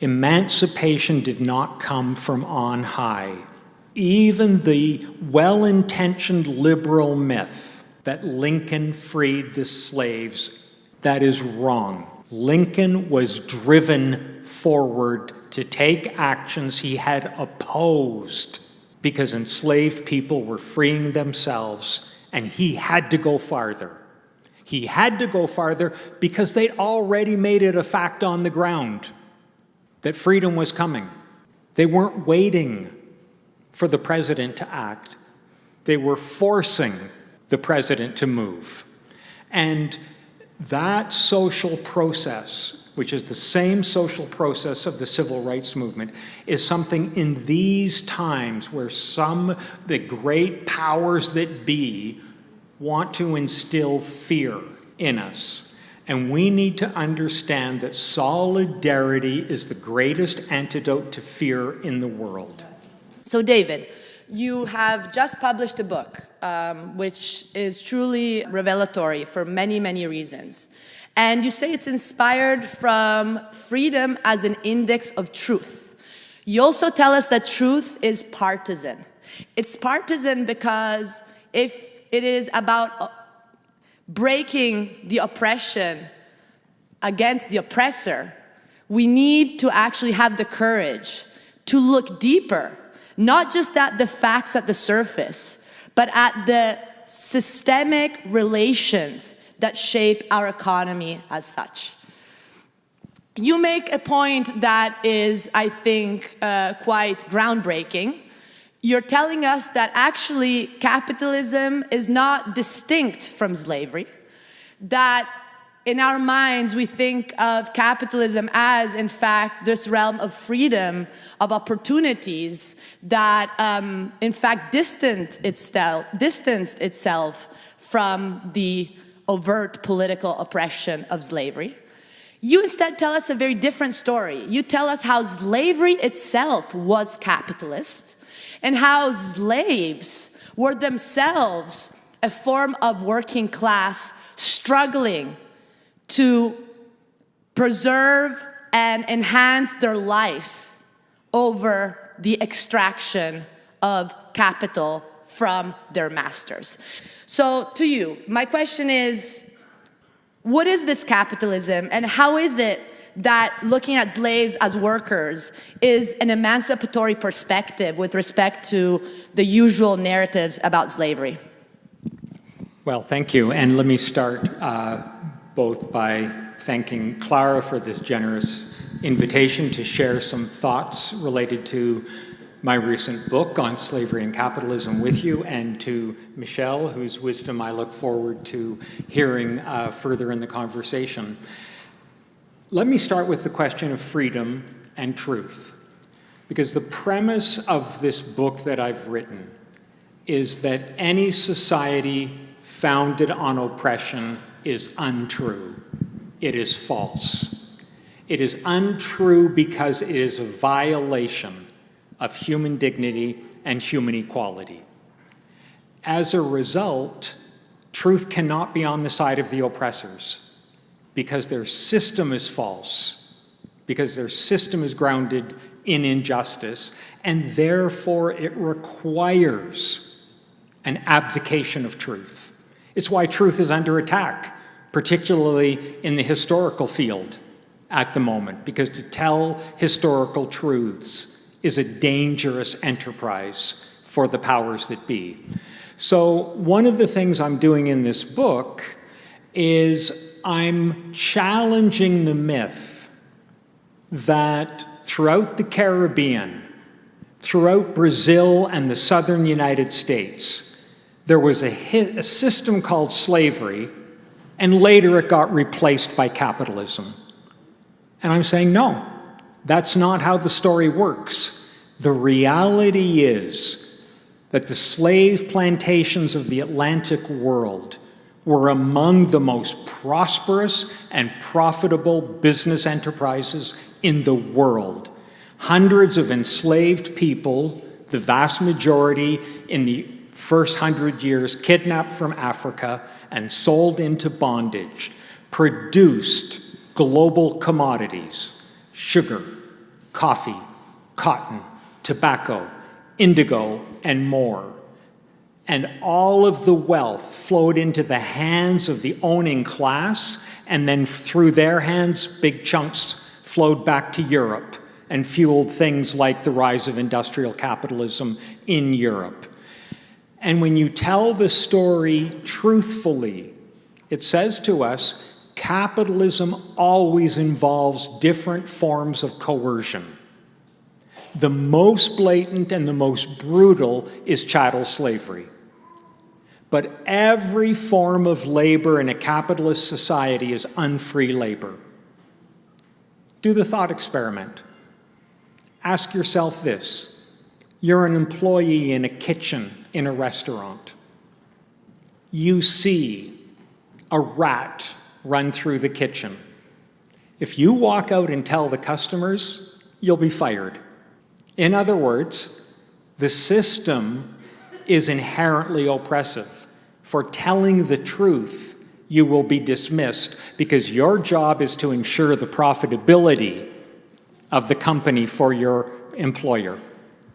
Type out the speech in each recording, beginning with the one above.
emancipation did not come from on high. Even the well-intentioned liberal myth that Lincoln freed the slaves, that is wrong. Lincoln was driven forward to take actions he had opposed because enslaved people were freeing themselves, and he had to go farther. He had to go farther because they'd already made it a fact on the ground that freedom was coming. They weren't waiting for the president to act. They were forcing the president to move. And that social process, which is the same social process of the civil rights movement, is something in these times where the great powers that be want to instill fear in us. And we need to understand that solidarity is the greatest antidote to fear in the world. So David, you have just published a book, which is truly revelatory for many, many reasons. And you say it's inspired from freedom as an index of truth. You also tell us that truth is partisan. It's partisan because if it is about breaking the oppression against the oppressor, we need to actually have the courage to look deeper, not just at the facts at the surface, but at the systemic relations that shape our economy as such. You make a point that is, I think, quite groundbreaking. You're telling us that actually capitalism is not distinct from slavery, that in our minds we think of capitalism as, in fact, this realm of freedom, of opportunities that, in fact, distanced itself from the overt political oppression of slavery. You instead tell us a very different story. You tell us how slavery itself was capitalist, and how slaves were themselves a form of working class struggling to preserve and enhance their life over the extraction of capital from their masters. So to you, my question is, what is this capitalism, and how is it that looking at slaves as workers is an emancipatory perspective with respect to the usual narratives about slavery? Well, thank you. And let me start both by thanking Clara for this generous invitation to share some thoughts related to my recent book on slavery and capitalism with you, and to Michelle, whose wisdom I look forward to hearing further in the conversation. Let me start with the question of freedom and truth, because the premise of this book that I've written is that any society founded on oppression is untrue. It is false. It is untrue because it is a violation of human dignity and human equality. As a result, truth cannot be on the side of the oppressors, because their system is false, because their system is grounded in injustice, and therefore it requires an abdication of truth. It's why truth is under attack, particularly in the historical field at the moment, because to tell historical truths is a dangerous enterprise for the powers that be. So one of the things I'm doing in this book is I'm challenging the myth that throughout the Caribbean, throughout Brazil and the southern United States, there was a system called slavery, and later it got replaced by capitalism. And I'm saying, no, that's not how the story works. The reality is that the slave plantations of the Atlantic world were among the most prosperous and profitable business enterprises in the world. Hundreds of enslaved people, the vast majority in the first 100 years kidnapped from Africa and sold into bondage, produced global commodities: sugar, coffee, cotton, tobacco, indigo, and more. And all of the wealth flowed into the hands of the owning class, and then through their hands, big chunks flowed back to Europe and fueled things like the rise of industrial capitalism in Europe. And when you tell the story truthfully, it says to us, capitalism always involves different forms of coercion. The most blatant and the most brutal is chattel slavery. But every form of labor in a capitalist society is unfree labor. Do the thought experiment. Ask yourself this. You're an employee in a kitchen in a restaurant. You see a rat run through the kitchen. If you walk out and tell the customers, you'll be fired. In other words, the system is inherently oppressive. For telling the truth, you will be dismissed because your job is to ensure the profitability of the company for your employer.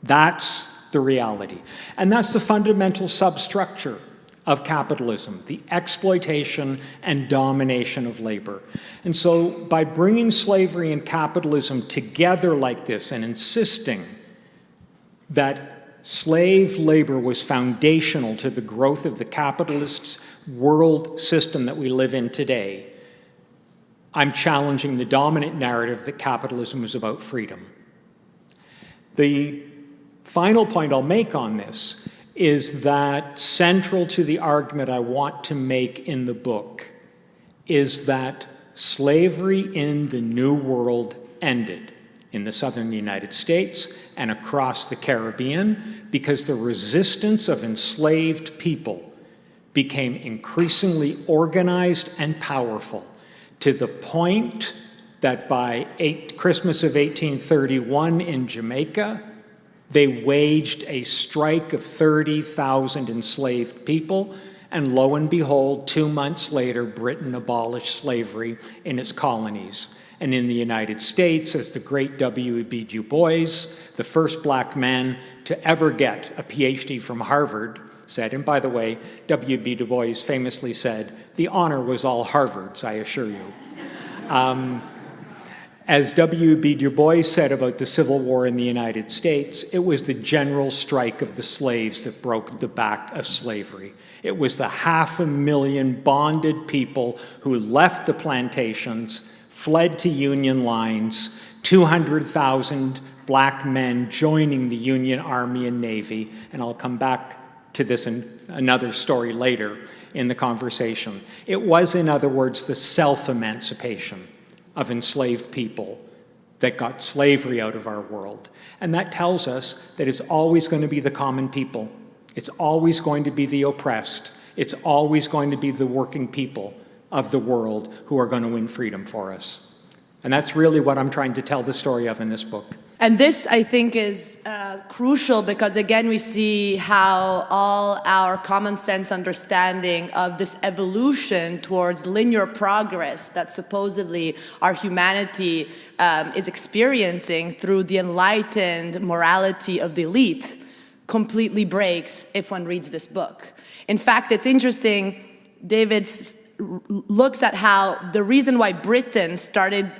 That's the reality. And that's the fundamental substructure of capitalism, the exploitation and domination of labor. And so by bringing slavery and capitalism together like this and insisting that slave labor was foundational to the growth of the capitalist world system that we live in today, I'm challenging the dominant narrative that capitalism is about freedom. The final point I'll make on this is that central to the argument I want to make in the book is that slavery in the New World ended in the southern United States and across the Caribbean because the resistance of enslaved people became increasingly organized and powerful to the point that by Christmas of 1831 in Jamaica, they waged a strike of 30,000 enslaved people, and lo and behold, 2 months later, Britain abolished slavery in its colonies. And in the United States, as the great W.E.B. Du Bois, the first black man to ever get a PhD from Harvard, said, and by the way, W.E.B. Du Bois famously said, "The honor was all Harvard's, I assure you." As W.E.B. Du Bois said about the Civil War in the United States, it was the general strike of the slaves that broke the back of slavery. It was the 500,000 bonded people who left the plantations, fled to Union lines, 200,000 black men joining the Union Army and Navy, and I'll come back to this in another story later in the conversation. It was, in other words, the self-emancipation of enslaved people that got slavery out of our world. And that tells us that it's always going to be the common people. It's always going to be the oppressed. It's always going to be the working people of the world who are going to win freedom for us. And that's really what I'm trying to tell the story of in this book. And this, I think, is crucial because, again, we see how all our common sense understanding of this evolution towards linear progress that supposedly our humanity is experiencing through the enlightened morality of the elite completely breaks if one reads this book. In fact, it's interesting, David looks at how the reason why Britain started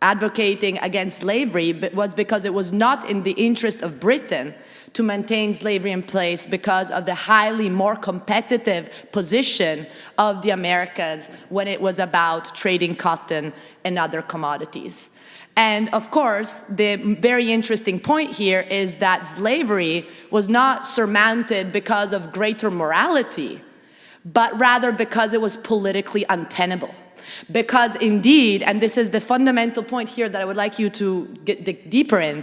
advocating against slavery was because it was not in the interest of Britain to maintain slavery in place because of the highly more competitive position of the Americas when it was about trading cotton and other commodities. And of course, the very interesting point here is that slavery was not surmounted because of greater morality, but rather because it was politically untenable. Because indeed, and this is the fundamental point here that I would like you to dig deeper in,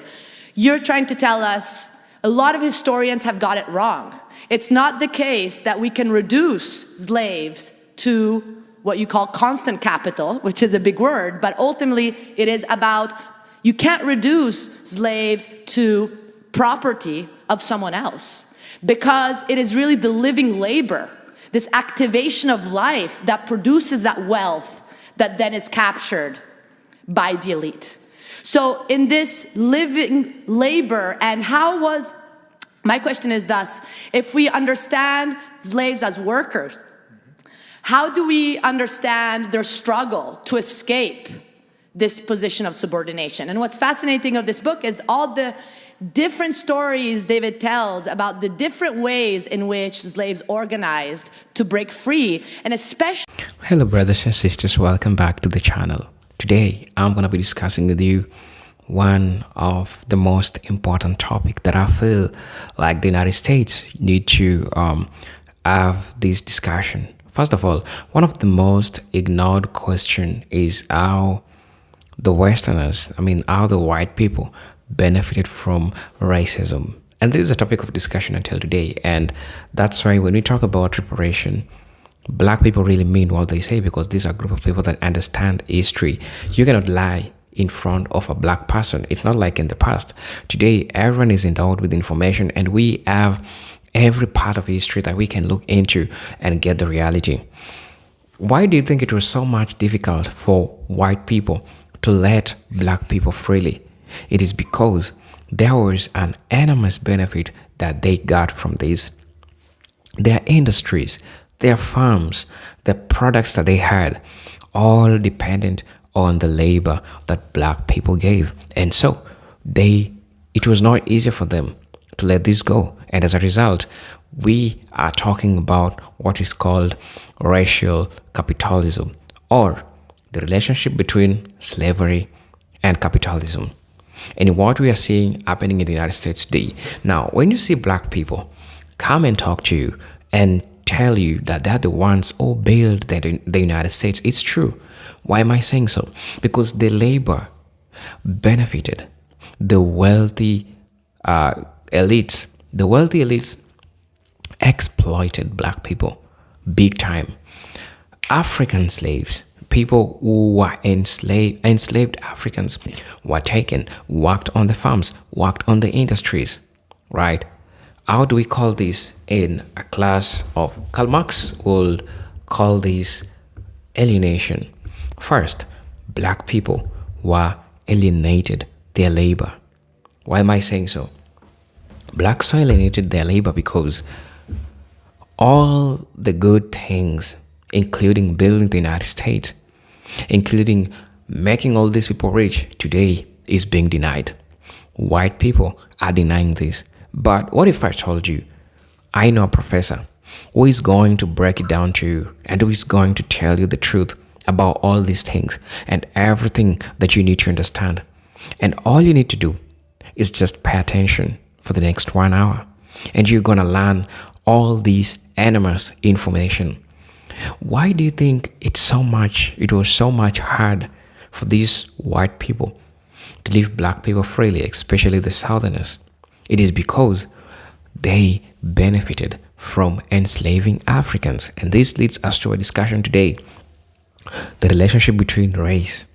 you're trying to tell us a lot of historians have got it wrong. It's not the case that we can reduce slaves to what you call constant capital, which is a big word, but ultimately it is about, you can't reduce slaves to property of someone else, because it is really the living labor, this activation of life that produces that wealth that then is captured by the elite. So in this living labor, and how was, my question is thus, if we understand slaves as workers, how do we understand their struggle to escape this position of subordination? And what's fascinating of this book is all the different stories David tells about the different ways in which slaves organized to break free, and especially... Hello brothers and sisters, welcome back to the channel. Today I'm going to be discussing with you one of the most important topic that I feel like the United States need to have this discussion. First of all, one of the most ignored question is how the Westerners, how the white people benefited from racism. And this is a topic of discussion until today. And that's why when we talk about reparation, black people really mean what they say, because these are a group of people that understand history. You cannot lie in front of a black person. It's not like in the past. Today, everyone is endowed with information, and we have every part of history that we can look into and get the reality. Why do you think it was so much difficult for white people to let black people freely? It is because there was an enormous benefit that they got from this. Their industries, their farms, the products that they had, all dependent on the labor that black people gave. And so it was not easy for them to let this go. And as a result, we are talking about what is called racial capitalism, or the relationship between slavery and capitalism. And what we are seeing happening in the United States today. Now, when you see black people come and talk to you and tell you that they're the ones who built the United States, it's true. Why am I saying so? Because the labor benefited the wealthy elites. The wealthy elites exploited black people big time. African slaves, people who were enslaved Africans, were taken, worked on the farms, worked on the industries, right? How do we call this in a class of... Karl Marx will call this alienation. First, black people were alienated their labor. Why am I saying so? Blacks alienated their labor because all the good things, including building the United States, including making all these people rich, today is being denied. White people are denying this. But what if I told you, I know a professor who is going to break it down to you and who is going to tell you the truth about all these things and everything that you need to understand. And all you need to do is just pay attention for the next 1 hour, and you're going to learn all these enormous information. Why do you think it was so much hard for these white people to leave black people freely, especially the Southerners? It is because they benefited from enslaving Africans. And this leads us to a discussion today. The relationship between race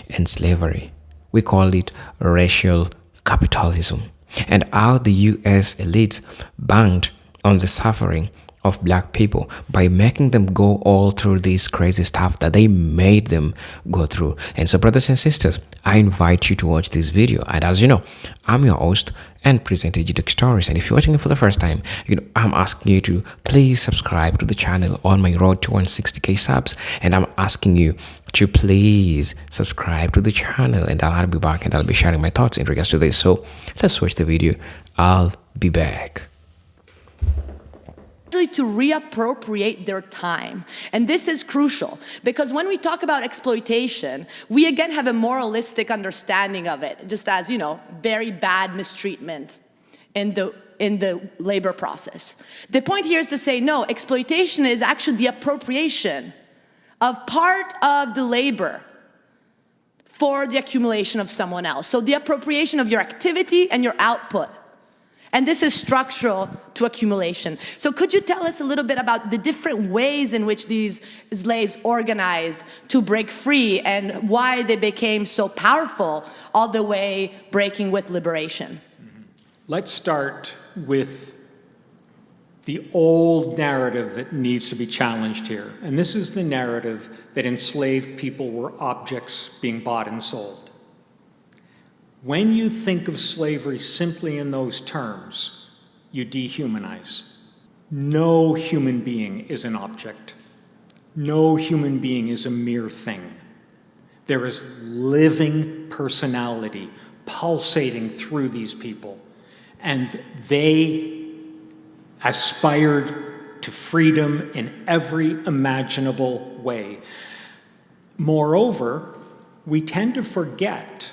and slavery. We call it racial capitalism. And how the US elites banked on the suffering of black people by making them go all through this crazy stuff that they made them go through. And so, brothers and sisters, I invite you to watch this video. And as you know, I'm your host and presenter, Jidok Stories. And if you're watching it for the first time, I'm asking you to please subscribe to the channel on my road to 160k subs. And I'm asking you to please subscribe to the channel, and I'll be back and I'll be sharing my thoughts in regards to this. So let's watch the video. I'll be back. To reappropriate their time. And this is crucial, because when we talk about exploitation, we again have a moralistic understanding of it, just as, very bad mistreatment in the labor process. The point here is to say, no, exploitation is actually the appropriation of part of the labor for the accumulation of someone else. So the appropriation of your activity and your output. And this is structural to accumulation. So could you tell us a little bit about the different ways in which these slaves organized to break free and why they became so powerful all the way breaking with liberation? Let's start with the old narrative that needs to be challenged here. And this is the narrative that enslaved people were objects being bought and sold. When you think of slavery simply in those terms, you dehumanize. No human being is an object. No human being is a mere thing. There is living personality pulsating through these people, and they aspired to freedom in every imaginable way. Moreover, we tend to forget,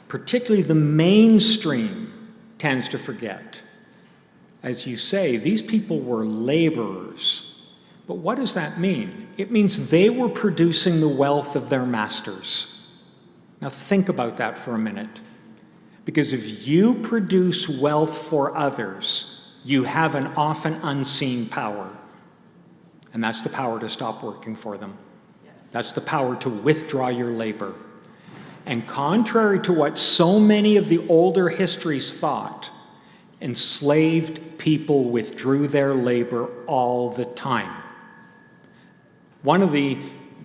particularly the mainstream tends to forget, as you say, these people were laborers. But what does that mean? It means they were producing the wealth of their masters. Now think about that for a minute. Because if you produce wealth for others, you have an often unseen power. And that's the power to stop working for them. Yes. That's the power to withdraw your labor. And contrary to what so many of the older histories thought, enslaved people withdrew their labor all the time. One of the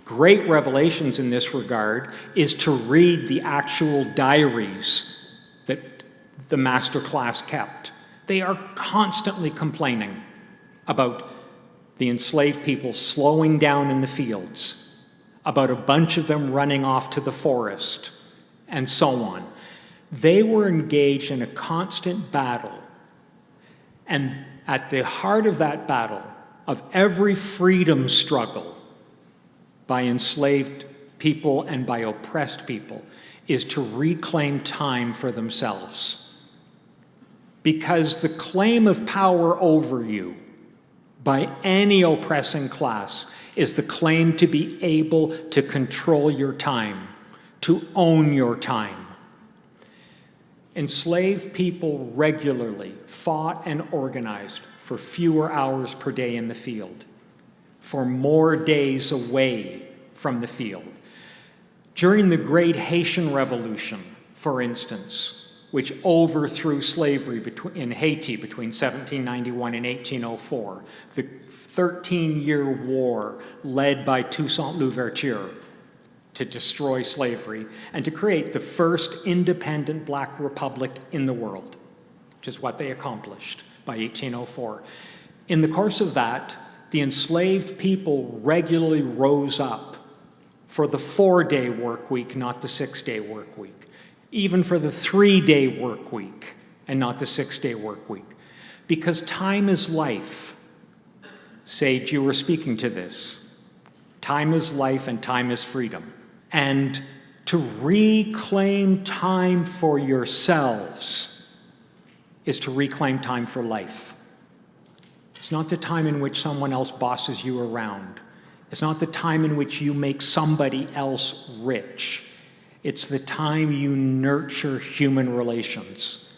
great revelations in this regard is to read the actual diaries that the master class kept. They are constantly complaining about the enslaved people slowing down in the fields, about a bunch of them running off to the forest, and so on. They were engaged in a constant battle. And at the heart of that battle, of every freedom struggle by enslaved people and by oppressed people, is to reclaim time for themselves. Because the claim of power over you by any oppressing class is the claim to be able to control your time, to own your time. Enslaved people regularly fought and organized for fewer hours per day in the field, for more days away from the field. During the Great Haitian Revolution, for instance, which overthrew slavery in Haiti between 1791 and 1804, the 13-year war led by Toussaint Louverture to destroy slavery and to create the first independent black republic in the world, which is what they accomplished by 1804. In the course of that, the enslaved people regularly rose up for the 4-day work week, not the 6-day work week, even for the 3-day work week and not the 6-day work week. Because time is life. Sage, you were speaking to this. Time is life and time is freedom. And to reclaim time for yourselves is to reclaim time for life. It's not the time in which someone else bosses you around. It's not the time in which you make somebody else rich. It's the time you nurture human relations.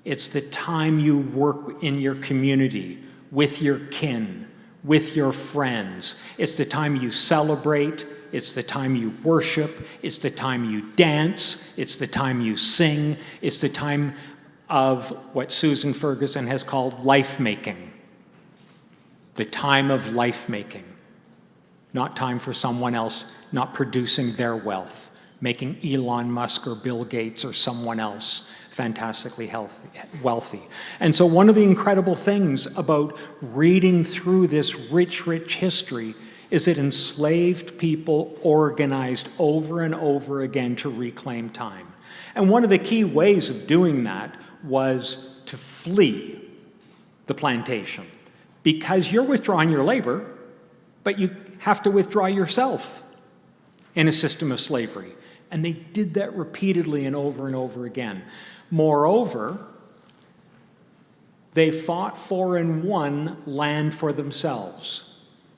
It's the time you work in your community, with your kin, with your friends. It's the time you celebrate. It's the time you worship. It's the time you dance. It's the time you sing. It's the time of what Susan Ferguson has called life-making. The time of life-making. Not time for someone else, not producing their wealth, making Elon Musk or Bill Gates or someone else fantastically wealthy. And so one of the incredible things about reading through this rich, rich history is that enslaved people organized over and over again to reclaim time. And one of the key ways of doing that was to flee the plantation. Because you're withdrawing your labor, but you have to withdraw yourself in a system of slavery. And they did that repeatedly and over again. Moreover, they fought for and won land for themselves,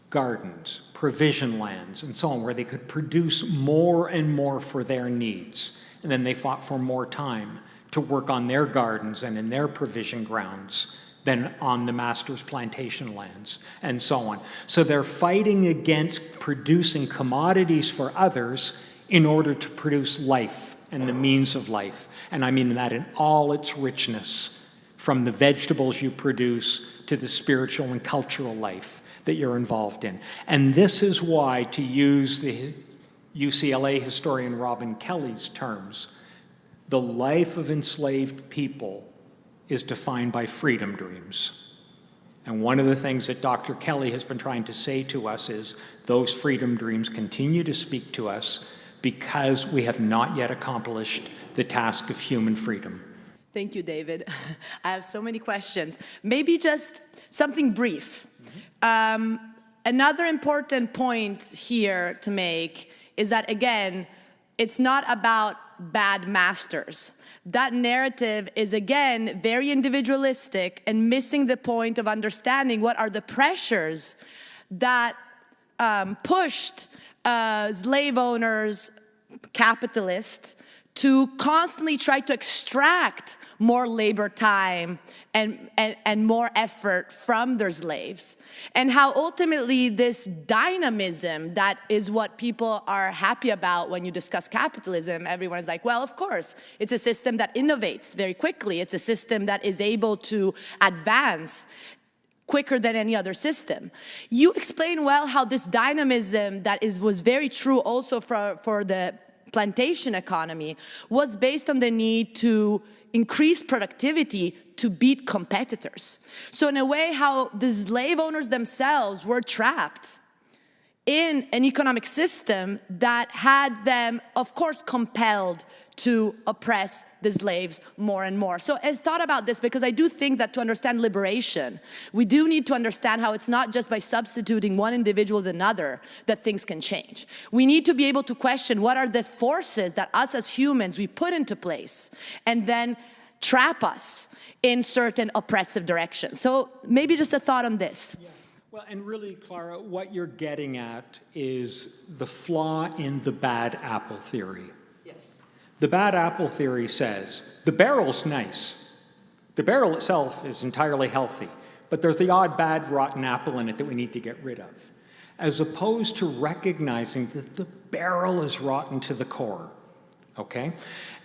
gardens, provision lands, and so on, where they could produce more and more for their needs. And then they fought for more time to work on their gardens and in their provision grounds than on the master's plantation lands, and so on. So they're fighting against producing commodities for others in order to produce life and the means of life. And I mean that in all its richness, from the vegetables you produce to the spiritual and cultural life that you're involved in. And this is why, to use the UCLA historian Robin Kelly's terms, The life of enslaved people is defined by freedom dreams. And one of the things that Dr. Kelly has been trying to say to us is those freedom dreams continue to speak to us because we have not yet accomplished the task of human freedom. Thank you, David. I have so many questions. Maybe just something brief. Another important point here to make is that, again, it's not about bad masters. That narrative is, again, very individualistic and missing the point of understanding what are the pressures that pushed slave owners, capitalists, to constantly try to extract more labor time and more effort from their slaves. And how ultimately this dynamism, that is what people are happy about when you discuss capitalism. Everyone is like, well, of course, it's a system that innovates very quickly. It's a system that is able to advance quicker than any other system. You explain well how this dynamism that was very true also for the plantation economy was based on the need to increase productivity to beat competitors. So in a way, how the slave owners themselves were trapped in an economic system that had them, of course, compelled to oppress the slaves more and more. So I thought about this because I do think that to understand liberation, we do need to understand how it's not just by substituting one individual with another that things can change. We need to be able to question what are the forces that us as humans we put into place and then trap us in certain oppressive directions. So maybe just a thought on this. Yeah. Well, and really, Clara, what you're getting at is the flaw in the bad apple theory. Yes. The bad apple theory says, the barrel's nice. The barrel itself is entirely healthy, but there's the odd bad rotten apple in it that we need to get rid of, as opposed to recognizing that the barrel is rotten to the core, okay?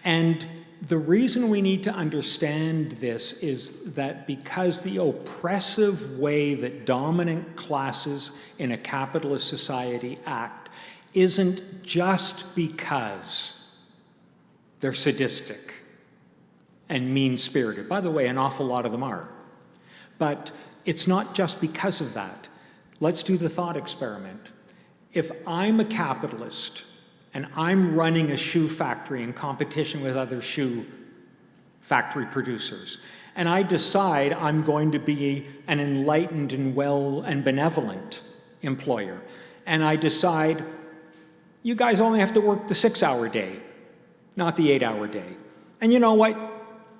And the reason we need to understand this is that because the oppressive way that dominant classes in a capitalist society act isn't just because they're sadistic and mean-spirited. By the way, an awful lot of them are. But it's not just because of that. Let's do the thought experiment. If I'm a capitalist and I'm running a shoe factory in competition with other shoe factory producers, and I decide I'm going to be an enlightened and well and benevolent employer, and I decide you guys only have to work the 6-hour day, not the 8-hour day. And you know what?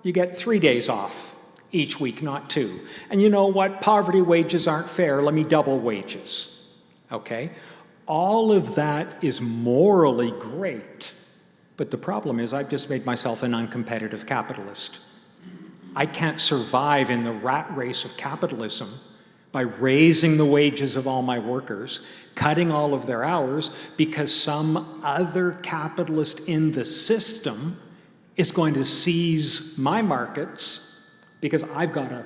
You get 3 days off each week, not 2. And you know what? Poverty wages aren't fair. Let me double wages. Okay? All of that is morally great, but the problem is I've just made myself an uncompetitive capitalist. I can't survive in the rat race of capitalism by raising the wages of all my workers, cutting all of their hours, because some other capitalist in the system is going to seize my markets because I've got to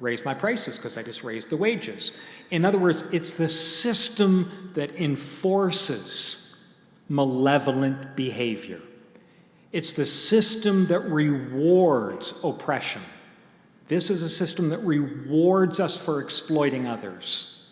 raise my prices because I just raised the wages. In other words, it's the system that enforces malevolent behavior. It's the system that rewards oppression. This is a system that rewards us for exploiting others.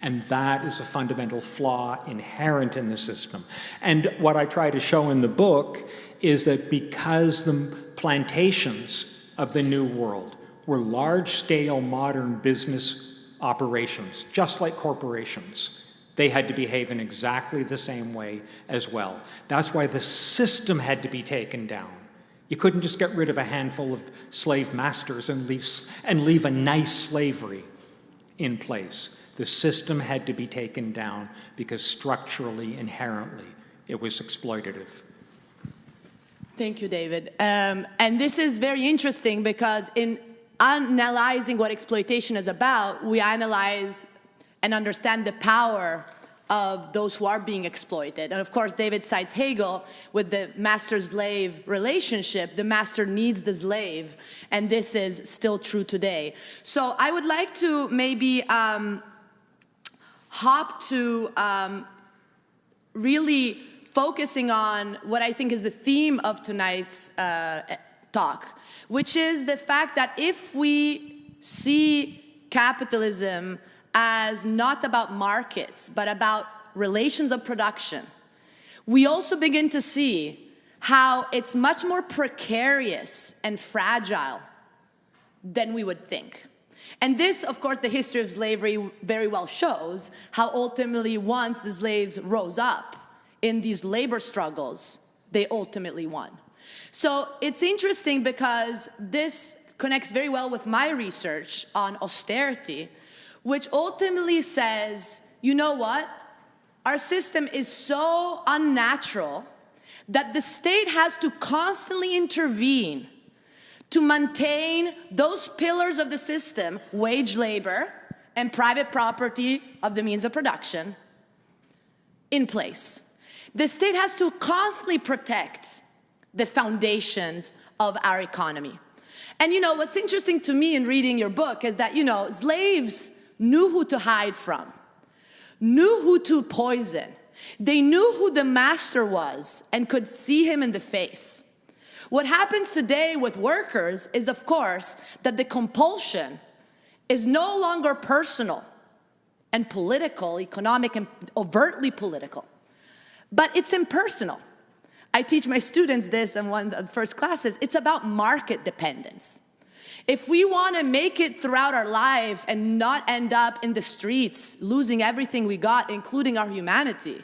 And that is a fundamental flaw inherent in the system. And what I try to show in the book is that because the plantations of the New World were large-scale modern business operations, just like corporations, they had to behave in exactly the same way as well. That's why the system had to be taken down. You couldn't just get rid of a handful of slave masters and leave a nice slavery in place. The system had to be taken down because structurally, inherently, it was exploitative. Thank you, David. And this is very interesting because in analyzing what exploitation is about, we analyze and understand the power of those who are being exploited. And of course, David cites Hegel with the master-slave relationship. The master needs the slave, and this is still true today. So I would like to maybe hop to really focusing on what I think is the theme of tonight's talk, which is the fact that if we see capitalism as not about markets, but about relations of production, we also begin to see how it's much more precarious and fragile than we would think. And this, of course, the history of slavery very well shows how ultimately once the slaves rose up in these labor struggles, they ultimately won. So it's interesting because this connects very well with my research on austerity, which ultimately says, you know what? Our system is so unnatural that the state has to constantly intervene to maintain those pillars of the system, wage labor and private property of the means of production, in place. The state has to constantly protect the foundations of our economy. And what's interesting to me in reading your book is that, slaves knew who to hide from, knew who to poison. They knew who the master was and could see him in the face. What happens today with workers is, of course, that the compulsion is no longer personal and political, economic and overtly political, but it's impersonal. I teach my students this in one of the first classes. It's about market dependence. If we want to make it throughout our life and not end up in the streets losing everything we got, including our humanity,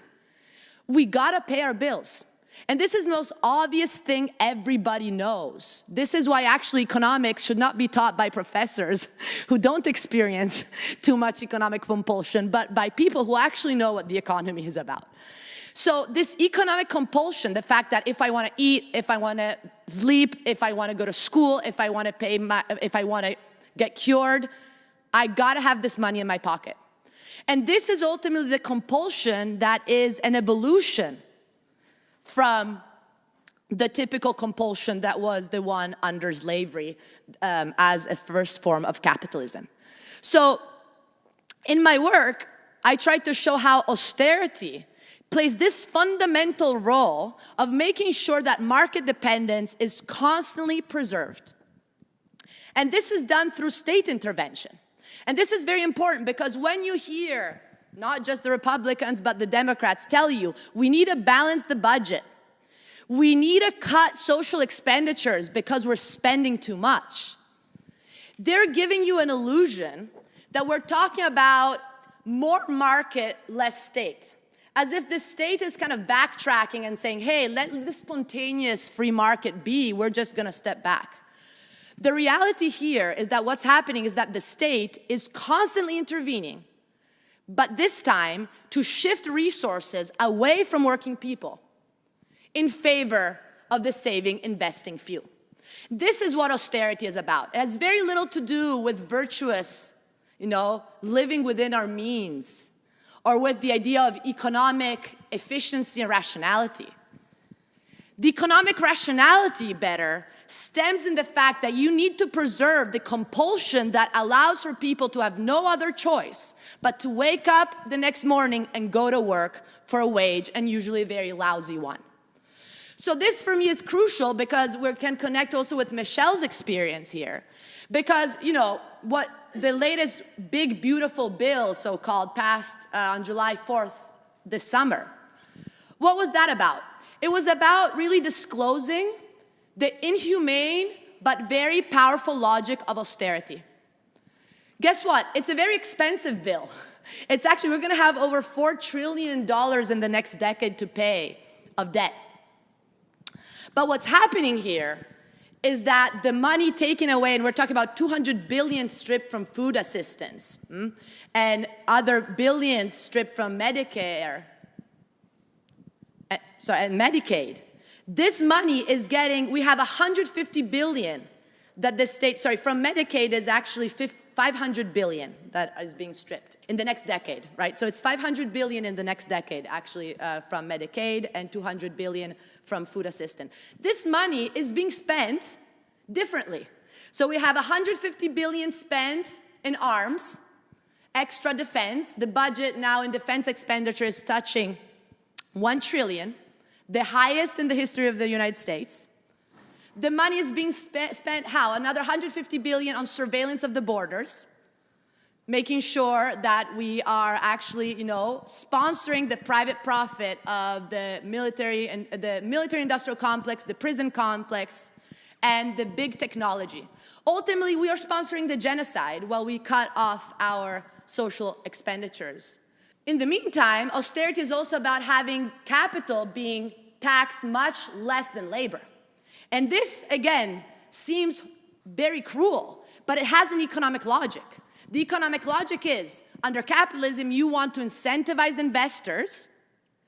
we got to pay our bills. And this is the most obvious thing everybody knows. This is why actually economics should not be taught by professors who don't experience too much economic compulsion, but by people who actually know what the economy is about. So this economic compulsion, the fact that if I want to eat, if I want to sleep, if I want to go to school, if I want to get cured, I got to have this money in my pocket. And this is ultimately the compulsion that is an evolution from the typical compulsion that was the one under slavery as a first form of capitalism. So in my work, I tried to show how austerity plays this fundamental role of making sure that market dependence is constantly preserved. And this is done through state intervention. And this is very important because when you hear not just the Republicans but the Democrats tell you, we need to balance the budget, we need to cut social expenditures because we're spending too much, they're giving you an illusion that we're talking about more market, less state. As if the state is kind of backtracking and saying, hey, let the spontaneous free market be, we're just going to step back. The reality here is that what's happening is that the state is constantly intervening, but this time to shift resources away from working people in favor of the saving, investing few. This is what austerity is about. It has very little to do with virtuous, living within our means, or with the idea of economic efficiency and rationality. The economic rationality, better, stems in the fact that you need to preserve the compulsion that allows for people to have no other choice but to wake up the next morning and go to work for a wage, and usually a very lousy one. So this, for me, is crucial because we can connect also with Michelle's experience here. Because, what the latest big, beautiful bill, so-called, passed on July 4th this summer. What was that about? It was about really disclosing the inhumane but very powerful logic of austerity. Guess what? It's a very expensive bill. It's actually, we're going to have over $4 trillion in the next decade to pay of debt. But what's happening here is that the money taken away, and we're talking about 200 billion stripped from food assistance, and other billions stripped from Medicare, and Medicaid. This money is getting, we have 150 billion that the state, from Medicaid is actually 500 billion that is being stripped in the next decade, right? So it's 500 billion in the next decade, actually, from Medicaid, and 200 billion from food assistance. This money is being spent differently. So we have 150 billion spent in arms, extra defense. The budget now in defense expenditure is touching 1 trillion. the highest in the history of the United States. The money is being spent how? Another $150 billion on surveillance of the borders, making sure that we are actually, sponsoring the private profit of the military and the military-industrial complex, the prison complex, and the big technology. Ultimately, we are sponsoring the genocide while we cut off our social expenditures. In the meantime, austerity is also about having capital being taxed much less than labor. And this, again, seems very cruel, but it has an economic logic. The economic logic is, under capitalism, you want to incentivize investors,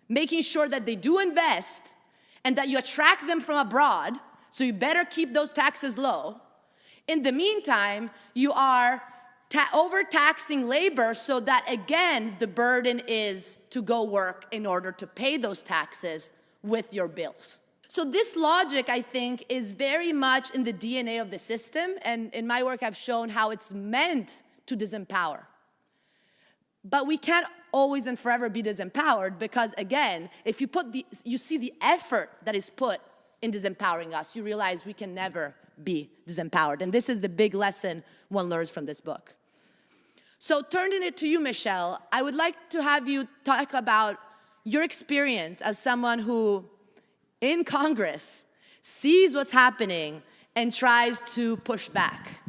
making sure that they do invest and that you attract them from abroad, so you better keep those taxes low. In the meantime, you are overtaxing labor so that, again, the burden is to go work in order to pay those taxes with your bills. So this logic, I think, is very much in the DNA of the system, and in my work I've shown how it's meant to disempower. But we can't always and forever be disempowered because, again, if you see the effort that is put in disempowering us, you realize we can never be disempowered. And this is the big lesson one learns from this book. So turning it to you, Michelle, I would like to have you talk about your experience as someone who, in Congress, sees what's happening and tries to push back.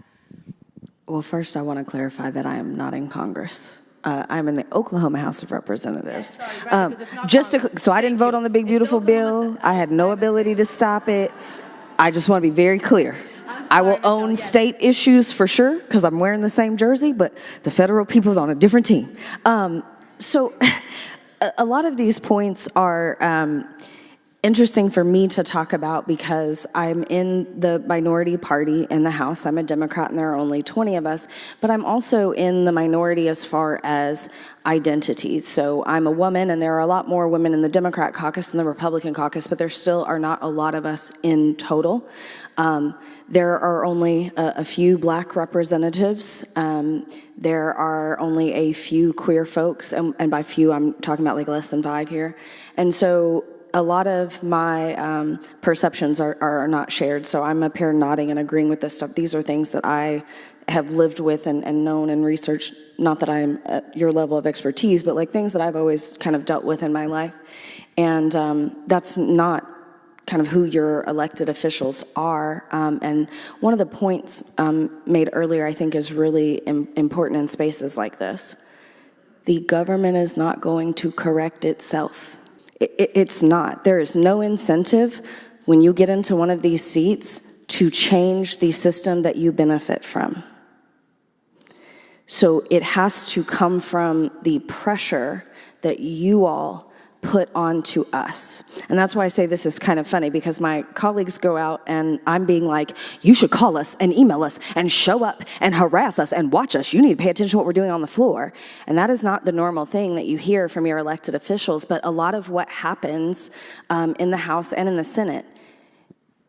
Well, first I want to clarify that I am not in Congress. I'm in the Oklahoma House of Representatives. Yes, sorry, right, because it's not so I didn't vote on the big beautiful bill. I had no ability to stop it. I just want to be very clear. I will own state issues for sure because I'm wearing the same jersey, but the federal people's on a different team. So a lot of these points are interesting for me to talk about because I'm in the minority party in the House. I'm a Democrat and there are only 20 of us, but I'm also in the minority as far as identities. So I'm a woman and there are a lot more women in the Democrat caucus than the Republican caucus, but there still are not a lot of us in total. There are only a few black representatives. There are only a few queer folks, and by few I'm talking about like less than 5 here. And so a lot of my perceptions are not shared, so I'm up here nodding and agreeing with this stuff. These are things that I have lived with and known and researched, not that I'm at your level of expertise, but like things that I've always kind of dealt with in my life. And that's not kind of who your elected officials are. And one of the points made earlier, I think, is really important in spaces like this. The government is not going to correct itself. It's not. There is no incentive when you get into one of these seats to change the system that you benefit from. So it has to come from the pressure that you all put onto us. And that's why I say this is kind of funny, because my colleagues go out and I'm being like, you should call us and email us and show up and harass us and watch us. You need to pay attention to what we're doing on the floor. And that is not the normal thing that you hear from your elected officials, but a lot of what happens in the House and in the Senate,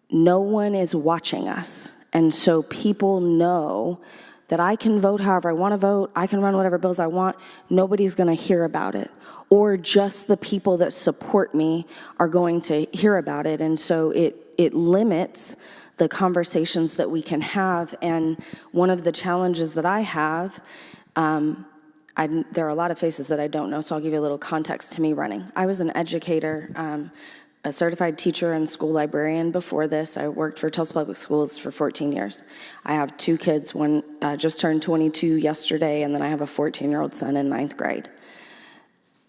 no one is watching us. And so people know that I can vote however I want to vote, I can run whatever bills I want, nobody's going to hear about it. Or just the people that support me are going to hear about it. And so it limits the conversations that we can have. And one of the challenges that I have, there are a lot of faces that I don't know, so I'll give you a little context to me running. I was an educator, a certified teacher and school librarian before this. I worked for Tulsa Public Schools for 14 years. I have 2 kids, one just turned 22 yesterday, and then I have a 14-year-old son in 9th grade.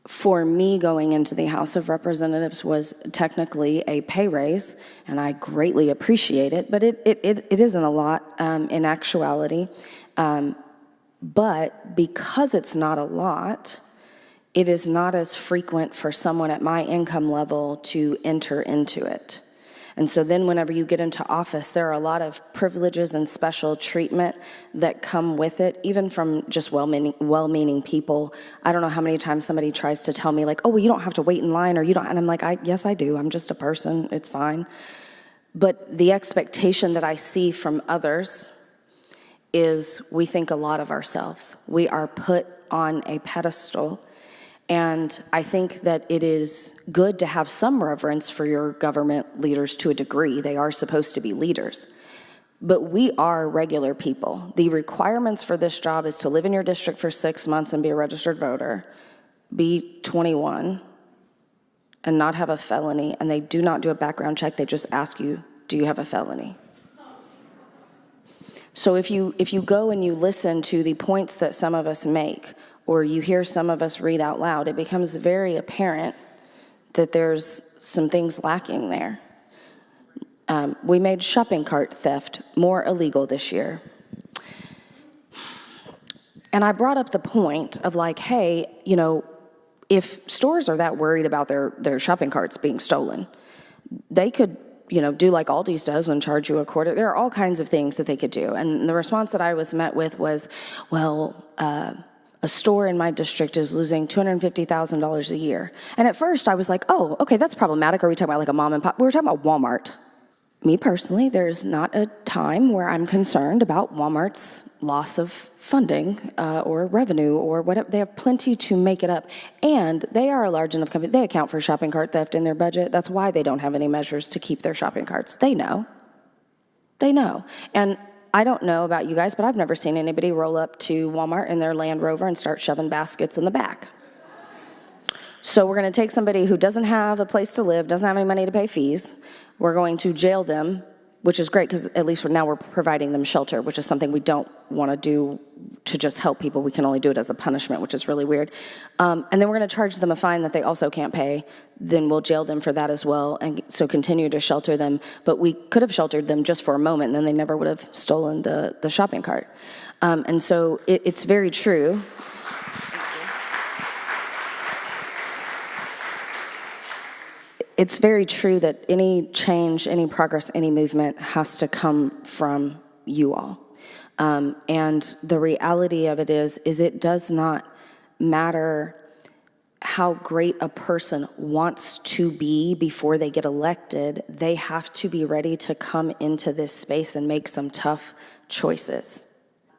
For me, going into the House of Representatives was technically a pay raise, and I greatly appreciate it, but it isn't a lot in actuality. But because it's not a lot, it is not as frequent for someone at my income level to enter into it. And so then whenever you get into office, there are a lot of privileges and special treatment that come with it, even from just well-meaning people. I don't know how many times somebody tries to tell me like, oh, well, you don't have to wait in line, or you don't, and I'm like, yes, I do. I'm just a person, it's fine. But the expectation that I see from others is we think a lot of ourselves. We are put on a pedestal, And I think that it is good to have some reverence for your government leaders to a degree. They are supposed to be leaders. But we are regular people. The requirements for this job is to live in your district for 6 months and be a registered voter, be 21, and not have a felony. And they do not do a background check. They just ask you, do you have a felony? So if you go and you listen to the points that some of us make, or you hear some of us read out loud, it becomes very apparent that there's some things lacking there. We made shopping cart theft more illegal this year. And I brought up the point of like, hey, you know, if stores are that worried about their shopping carts being stolen, they could, you know, do like Aldi's does and charge you a quarter. There are all kinds of things that they could do. And the response that I was met with was, well, a store in my district is losing $250,000 a year. And at first I was like, oh, okay, that's problematic. Are we talking about like a mom and pop? We were talking about Walmart. Me personally, there's not a time where I'm concerned about Walmart's loss of funding or revenue or whatever. They have plenty to make it up. And they are a large enough company. They account for shopping cart theft in their budget. That's why they don't have any measures to keep their shopping carts. They know. They know. And I don't know about you guys, but I've never seen anybody roll up to Walmart in their Land Rover and start shoving baskets in the back. So we're going to take somebody who doesn't have a place to live, doesn't have any money to pay fees. We're going to jail them, which is great because at least now we're providing them shelter, which is something we don't want to do to just help people. We can only do it as a punishment, which is really weird. And then we're going to charge them a fine that they also can't pay. Then we'll jail them for that as well, and so continue to shelter them. But we could have sheltered them just for a moment, and then they never would have stolen the shopping cart. And so it's very true. It's very true that any change, any progress, any movement has to come from you all. And the reality of it is it does not matter how great a person wants to be before they get elected. They have to be ready to come into this space and make some tough choices.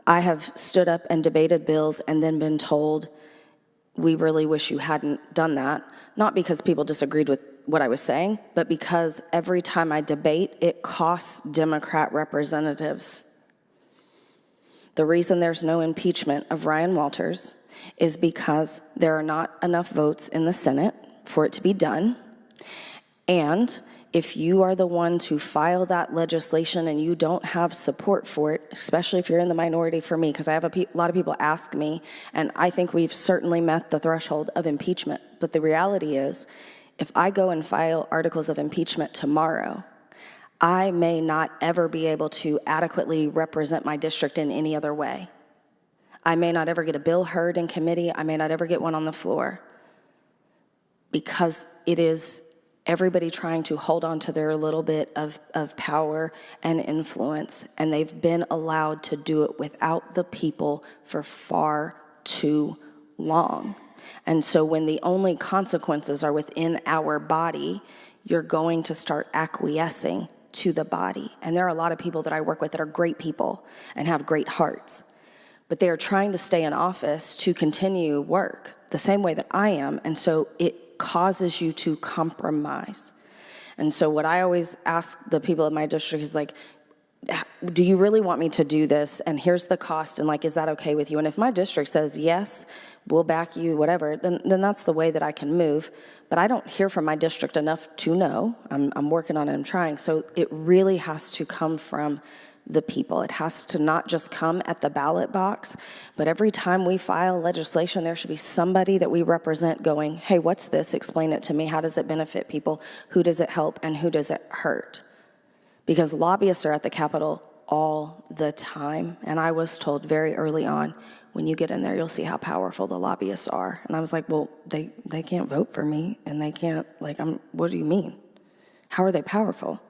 I have stood up and debated bills and then been told, we really wish you hadn't done that. Not because people disagreed with what I was saying, but because every time I debate, it costs Democrat representatives. The reason there's no impeachment of Ryan Walters is because there are not enough votes in the Senate for it to be done. And if you are the one to file that legislation and you don't have support for it, especially if you're in the minority for me, because I have a lot of people ask me, and I think we've certainly met the threshold of impeachment. But the reality is, if I go and file articles of impeachment tomorrow, I may not ever be able to adequately represent my district in any other way. I may not ever get a bill heard in committee. I may not ever get one on the floor, because it is everybody trying to hold on to their little bit of power and influence, and they've been allowed to do it without the people for far too long. And so when the only consequences are within our body, you're going to start acquiescing to the body. And there are a lot of people that I work with that are great people and have great hearts, but they are trying to stay in office to continue work the same way that I am. And so it causes you to compromise. And so what I always ask the people in my district is like, do you really want me to do this? And here's the cost, and like, is that okay with you? And if my district says, yes, we'll back you, whatever, then that's the way that I can move. But I don't hear from my district enough to know. I'm working on it, I'm trying. So it really has to come from the people. It has to not just come at the ballot box, but every time we file legislation, there should be somebody that we represent going, hey, what's this? Explain it to me. How does it benefit people? Who does it help and who does it hurt? Because lobbyists are at the Capitol all the time. And I was told very early on, when you get in there, you'll see how powerful the lobbyists are. And I was like, well, they can't vote for me, and they can't, like, what do you mean? How are they powerful?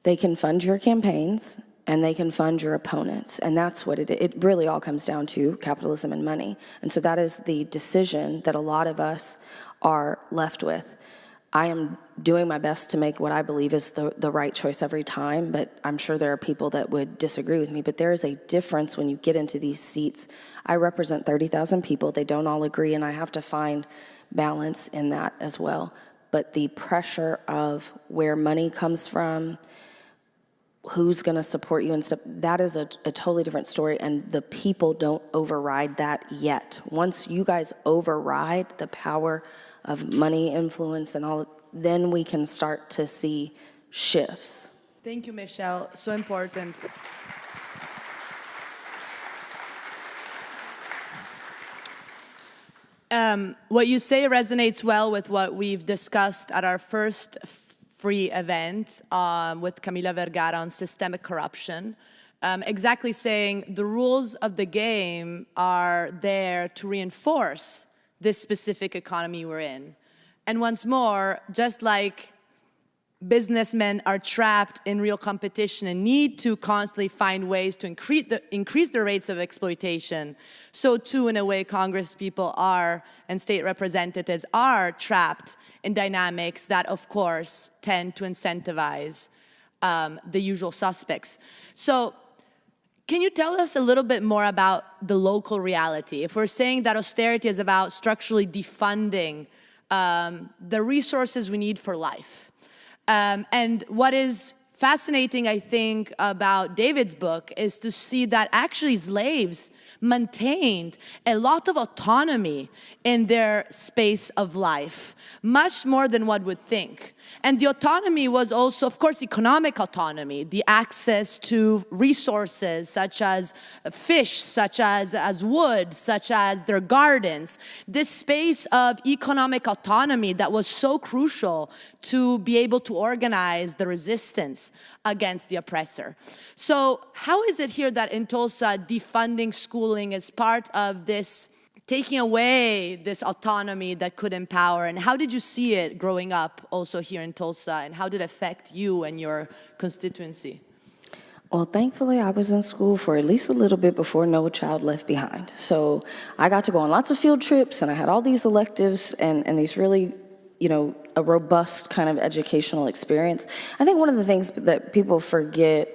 They can fund your campaigns, and they can fund your opponents. And that's what it really all comes down to, capitalism and money. And so that is the decision that a lot of us are left with. I am doing my best to make what I believe is the right choice every time, but I'm sure there are people that would disagree with me. But there is a difference when you get into these seats. I represent 30,000 people. They don't all agree, and I have to find balance in that as well. But the pressure of where money comes from, who's going to support you and stuff, that is a totally different story, and the people don't override that yet. Once you guys override the power of money, influence, and all, then we can start to see shifts. Thank you, Michelle. So important. What you say resonates well with what we've discussed at our first free event with Camila Vergara on systemic corruption. Exactly saying the rules of the game are there to reinforce this specific economy we're in. And once more, just like businessmen are trapped in real competition and need to constantly find ways to increase the rates of exploitation, so too, in a way, Congress people are, and state representatives are trapped in dynamics that, of course, tend to incentivize the usual suspects. So, can you tell us a little bit more about the local reality? If we're saying that austerity is about structurally defunding the resources we need for life, and what is fascinating, I think, about David's book is to see that actually slaves maintained a lot of autonomy in their space of life, much more than one would think. And the autonomy was also, of course, economic autonomy, the access to resources such as fish, such as wood, such as their gardens. This space of economic autonomy that was so crucial to be able to organize the resistance against the oppressor. So how is it here that in Tulsa, defunding schooling is part of this taking away this autonomy that could empower? And how did you see it growing up also here in Tulsa? And how did it affect you and your constituency? Well, thankfully, I was in school for at least a little bit before No Child Left Behind. So I got to go on lots of field trips, and I had all these electives and these really, you know, a robust kind of educational experience. I think one of the things that people forget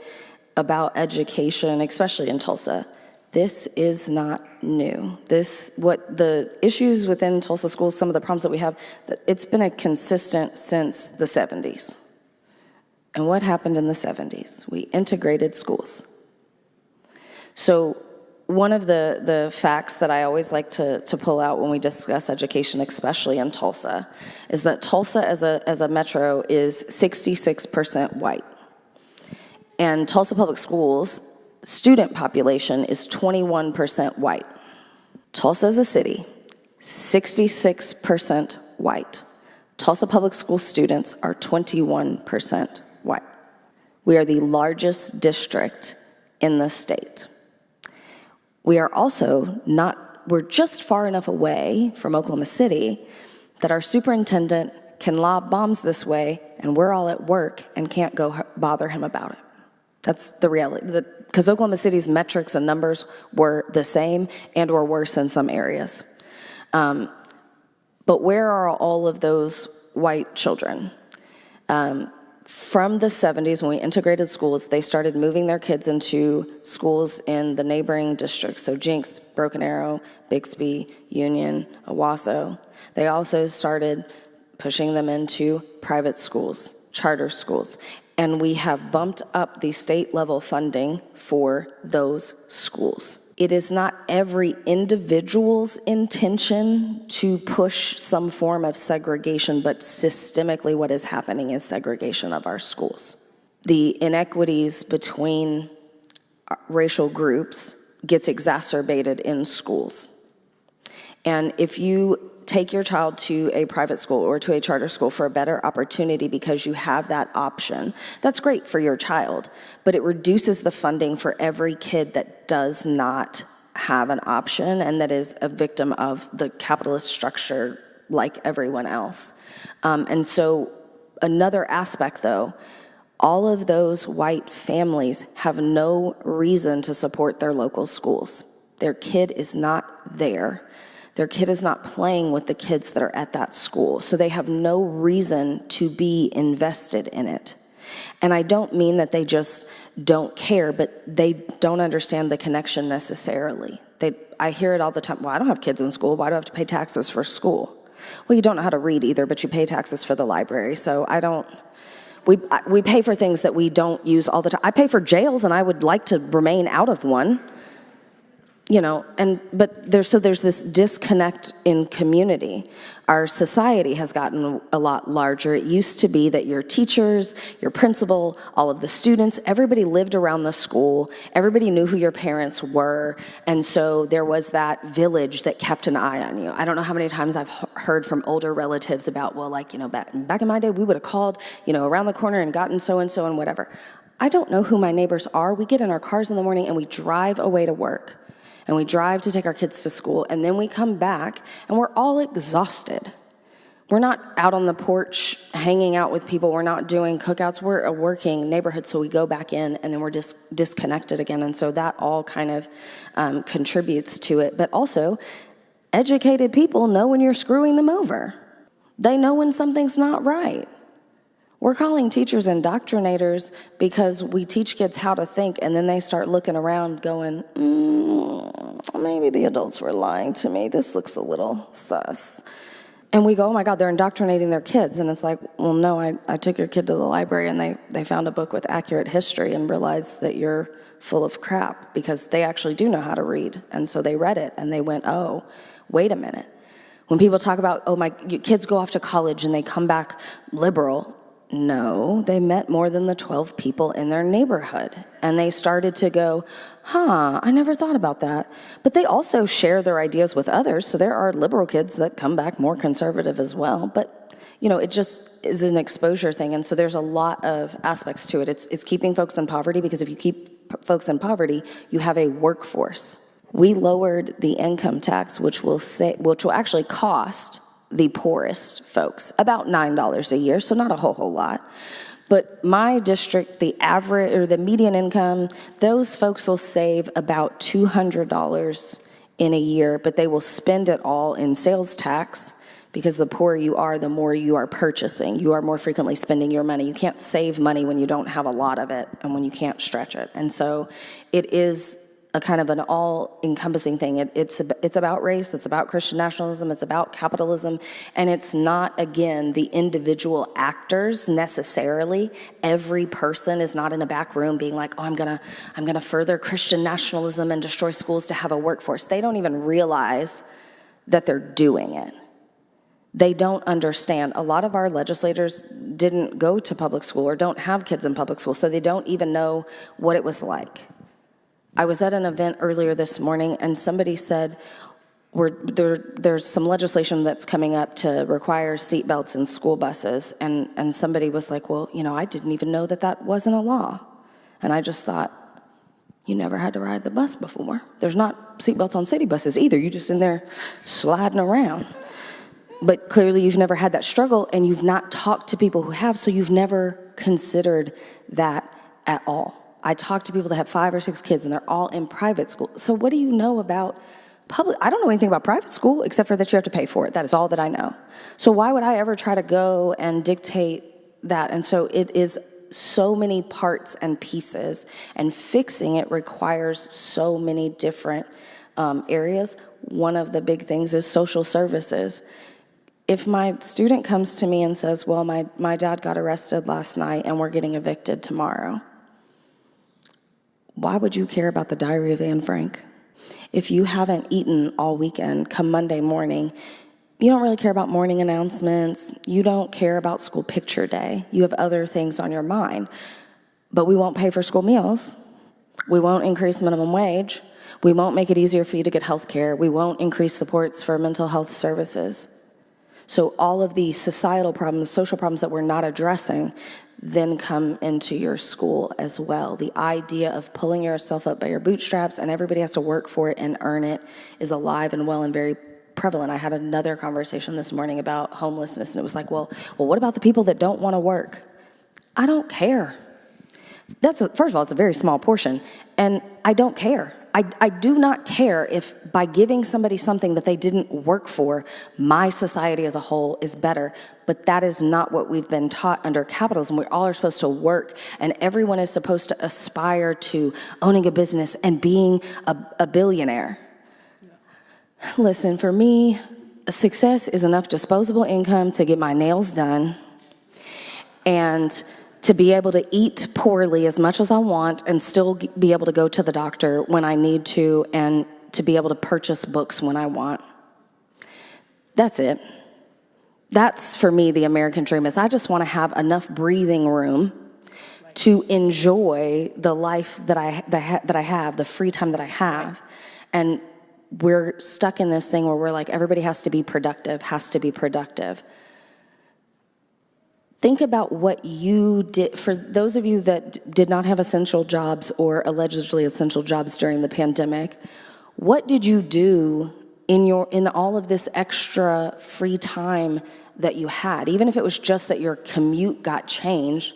about education, especially in Tulsa, this is not new. What the issues within Tulsa schools, some of the problems that we have, it's been consistent since the 70s. And what happened in the 70s? We integrated schools. So one of the facts that I always like to pull out when we discuss education, especially in Tulsa, is that Tulsa as a metro is 66% white. And Tulsa Public Schools student population is 21% white. Tulsa as a city, 66% white. Tulsa Public School students are 21% white. We are the largest district in the state. We are also we're just far enough away from Oklahoma City that our superintendent can lob bombs this way, and we're all at work and can't go bother him about it. That's the reality, because Oklahoma City's metrics and numbers were the same and or worse in some areas. But where are all of those white children? From the 70s, when we integrated schools, they started moving their kids into schools in the neighboring districts, so Jinx, Broken Arrow, Bixby, Union, Owasso. They also started pushing them into private schools, charter schools. And we have bumped up the state-level funding for those schools. It is not every individual's intention to push some form of segregation, but systemically what is happening is segregation of our schools. The inequities between racial groups gets exacerbated in schools. And if you take your child to a private school or to a charter school for a better opportunity because you have that option, that's great for your child, but it reduces the funding for every kid that does not have an option and that is a victim of the capitalist structure like everyone else. And so another aspect, though, all of those white families have no reason to support their local schools. Their kid is not there. Their kid is not playing with the kids that are at that school, so they have no reason to be invested in it. And I don't mean that they just don't care, but they don't understand the connection necessarily. I hear it all the time. Well, I don't have kids in school. Why do I have to pay taxes for school? Well, you don't know how to read either, but you pay taxes for the library. So we pay for things that we don't use all the time. I pay for jails, and I would like to remain out of one. But there's this disconnect in community. Our society has gotten a lot larger. It used to be that your teachers, your principal, all of the students, everybody lived around the school. Everybody knew who your parents were. And so there was that village that kept an eye on you. I don't know how many times I've heard from older relatives about, back in my day, we would have called, around the corner and gotten so-and-so and whatever. I don't know who my neighbors are. We get in our cars in the morning and we drive away to work. And we drive to take our kids to school, and then we come back, and we're all exhausted. We're not out on the porch hanging out with people. We're not doing cookouts. We're a working neighborhood, so we go back in, and then we're disconnected again. And so that all kind of contributes to it. But also, educated people know when you're screwing them over. They know when something's not right. We're calling teachers indoctrinators because we teach kids how to think, and then they start looking around going, maybe the adults were lying to me. This looks a little sus. And we go, oh my God, they're indoctrinating their kids. And it's like, well, no, I took your kid to the library and they found a book with accurate history and realized that you're full of crap because they actually do know how to read. And so they read it and they went, oh, wait a minute. When people talk about, my kids go off to college and they come back liberal, no, they met more than the 12 people in their neighborhood. And they started to go, I never thought about that. But they also share their ideas with others. So there are liberal kids that come back more conservative as well. But, it just is an exposure thing. And so there's a lot of aspects to it. It's keeping folks in poverty, because if you keep folks in poverty, you have a workforce. We lowered the income tax, which will actually cost the poorest folks about $9 a year, so not a whole lot. But my district, the average or the median income, those folks will save about $200 in a year, but they will spend it all in sales tax, because the poorer you are, the more you are purchasing. You are more frequently spending your money. You can't save money when you don't have a lot of it and when you can't stretch it. And so it is a kind of an all-encompassing thing. It's about race, it's about Christian nationalism, it's about capitalism, and it's not, again, the individual actors necessarily. Every person is not in a back room being like, I'm gonna further Christian nationalism and destroy schools to have a workforce. They don't even realize that they're doing it. They don't understand. A lot of our legislators didn't go to public school or don't have kids in public school, so they don't even know what it was like. I was at an event earlier this morning, and somebody said, there's some legislation that's coming up to require seatbelts in school buses, and somebody was like, well, I didn't even know that wasn't a law. And I just thought, you never had to ride the bus before. There's not seatbelts on city buses either. You're just in there sliding around. But clearly you've never had that struggle, and you've not talked to people who have, so you've never considered that at all. I talk to people that have 5 or 6 kids, and they're all in private school. So what do you know about public? I don't know anything about private school except for that you have to pay for it. That is all that I know. So why would I ever try to go and dictate that? And so it is so many parts and pieces, and fixing it requires so many different areas. One of the big things is social services. If my student comes to me and says, well, my dad got arrested last night and we're getting evicted tomorrow, why would you care about the Diary of Anne Frank? If you haven't eaten all weekend, come Monday morning, you don't really care about morning announcements. You don't care about school picture day. You have other things on your mind. But we won't pay for school meals. We won't increase the minimum wage. We won't make it easier for you to get health care. We won't increase supports for mental health services. So all of the societal problems, social problems that we're not addressing, then come into your school as well. The idea of pulling yourself up by your bootstraps and everybody has to work for it and earn it is alive and well and very prevalent. I had another conversation this morning about homelessness, and it was like, well, what about the people that don't want to work? I don't care. First of all, it's a very small portion, and I don't care. I do not care if by giving somebody something that they didn't work for, my society as a whole is better. But that is not what we've been taught under capitalism. We all are supposed to work, and everyone is supposed to aspire to owning a business and being a billionaire. Listen, for me, success is enough disposable income to get my nails done and to be able to eat poorly as much as I want and still be able to go to the doctor when I need to, and to be able to purchase books when I want. That's it. That's, for me, the American dream. Is I just want to have enough breathing room to enjoy the life that I have, the free time that I have. And we're stuck in this thing where we're like, everybody has to be productive, has to be productive. Think about what you did. For those of you that did not have essential jobs or allegedly essential jobs during the pandemic, what did you do in all of this extra free time that you had? Even if it was just that your commute got changed,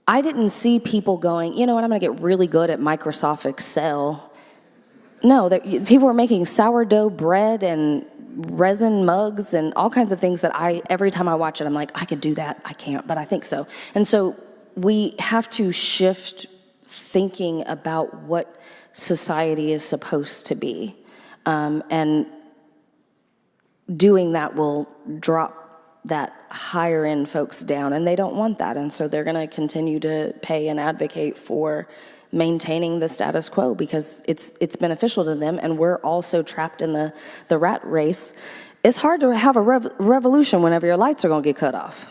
I didn't see people going, you know what, I'm gonna get really good at Microsoft Excel. No, people were making sourdough bread and resin mugs and all kinds of things that every time I watch it, I'm like, I could do that. I can't, but I think so. And so we have to shift thinking about what society is supposed to be. And doing that will drop that higher end folks down, and they don't want that. And so they're gonna continue to pay and advocate for maintaining the status quo because it's beneficial to them, and we're also trapped in the rat race. It's hard to have a revolution whenever your lights are gonna get cut off.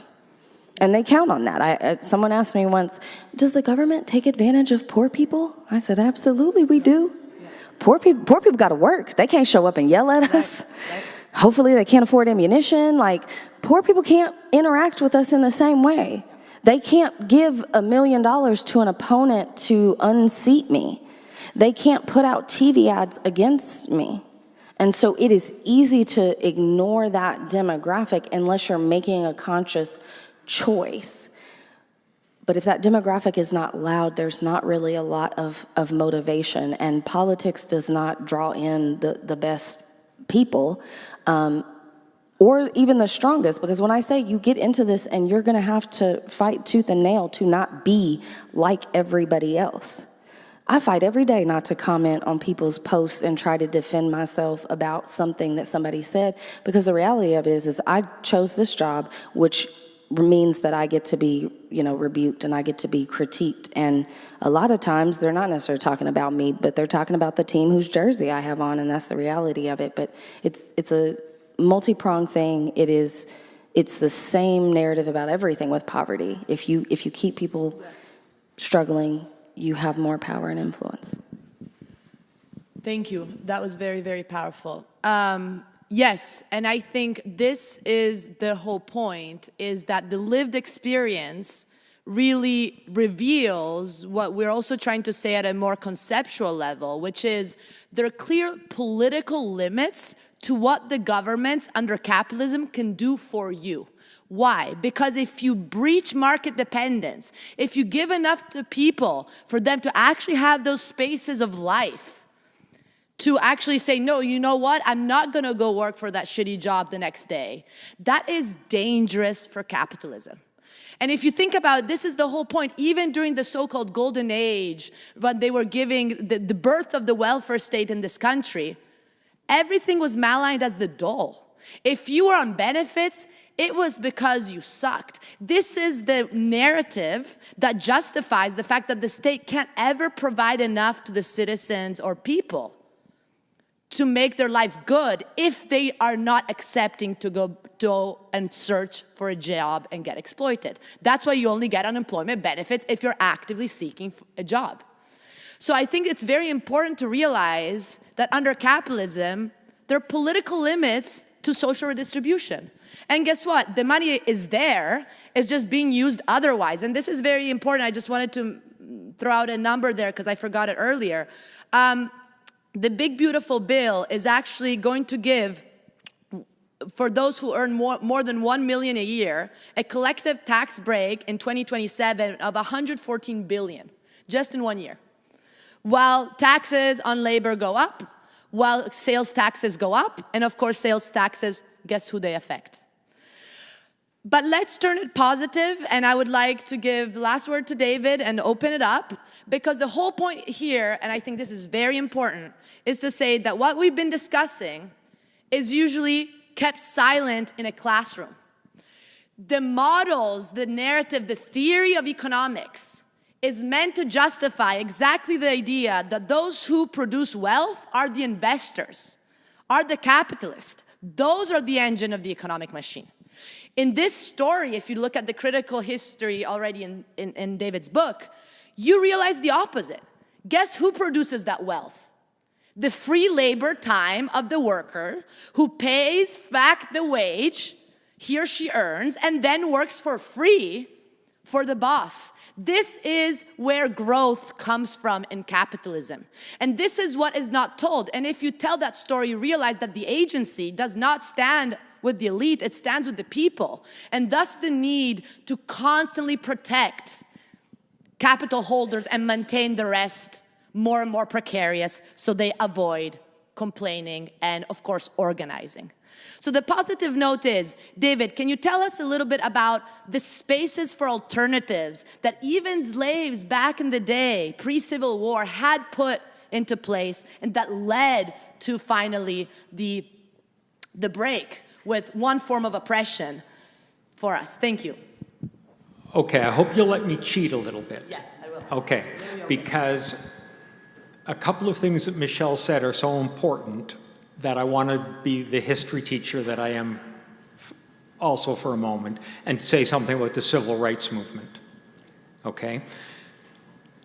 And they count on that. Someone asked me once, does the government take advantage of poor people? I said, absolutely we do. Yeah. Poor people gotta work. They can't show up and yell at us. Right. Hopefully they can't afford ammunition. Like, poor people can't interact with us in the same way. They can't give $1 million to an opponent to unseat me. They can't put out TV ads against me. And so it is easy to ignore that demographic unless you're making a conscious choice. But if that demographic is not loud, there's not really a lot of motivation. And politics does not draw in the best people. Or even the strongest, because when I say you get into this and you're gonna have to fight tooth and nail to not be like everybody else. I fight every day not to comment on people's posts and try to defend myself about something that somebody said, because the reality of it is I chose this job, which means that I get to be, rebuked and I get to be critiqued. And a lot of times they're not necessarily talking about me, but they're talking about the team whose jersey I have on, and that's the reality of it. But it's a multi-pronged thing. It's the same narrative about everything with poverty. If you keep people struggling, you have more power and influence. Thank you. That was very, very powerful. Yes, and I think this is the whole point, is that the lived experience really reveals what we're also trying to say at a more conceptual level, which is there are clear political limits to what the governments under capitalism can do for you. Why? Because if you breach market dependence, if you give enough to people for them to actually have those spaces of life, to actually say, no, you know what? I'm not gonna go work for that shitty job the next day. That is dangerous for capitalism. And if you think about it, this is the whole point. Even during the so-called golden age, when they were giving the birth of the welfare state in this country, everything was maligned as the dole. If you were on benefits, it was because you sucked. This is the narrative that justifies the fact that the state can't ever provide enough to the citizens or people to make their life good if they are not accepting to go and search for a job and get exploited. That's why you only get unemployment benefits if you're actively seeking a job. So I think it's very important to realize that under capitalism, there are political limits to social redistribution. And guess what? The money is there, it's just being used otherwise. And this is very important. I just wanted to throw out a number there because I forgot it earlier. The big beautiful bill is actually going to give, for those who earn more than $1 million a year, a collective tax break in 2027 of $114 billion, just in 1 year. while taxes on labor go up, while sales taxes go up, and of course sales taxes, guess who they affect? But let's turn it positive, and I would like to give the last word to David and open it up, because the whole point here, and I think this is very important, is to say that what we've been discussing is usually kept silent in a classroom. The models, the narrative, the theory of economics is meant to justify exactly the idea that those who produce wealth are the investors, are the capitalists. Those are the engine of the economic machine. In this story, if you look at the critical history already in David's book, you realize the opposite. Guess who produces that wealth? The free labor time of the worker who pays back the wage he or she earns and then works for free for the boss. This is where growth comes from in capitalism. And this is what is not told. And if you tell that story, you realize that the agency does not stand with the elite, it stands with the people. And thus the need to constantly protect capital holders and maintain the rest more and more precarious so they avoid complaining and, of course, organizing. So the positive note is, David, can you tell us a little bit about the spaces for alternatives that even slaves back in the day, pre-Civil War, had put into place and that led to finally the break with one form of oppression for us? Thank you. Okay, I hope you'll let me cheat a little bit. Yes, I will. Okay, because a couple of things that Michelle said are so important that I want to be the history teacher that I am also for a moment and say something about the civil rights movement. Okay?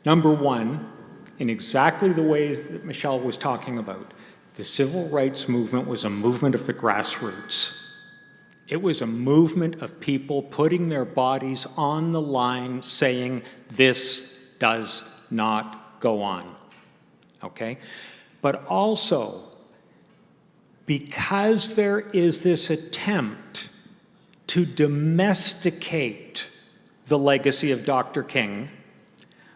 Number one, in exactly the ways that Michelle was talking about, the civil rights movement was a movement of the grassroots. It was a movement of people putting their bodies on the line saying, this does not go on. Okay? But also, because there is this attempt to domesticate the legacy of Dr. King,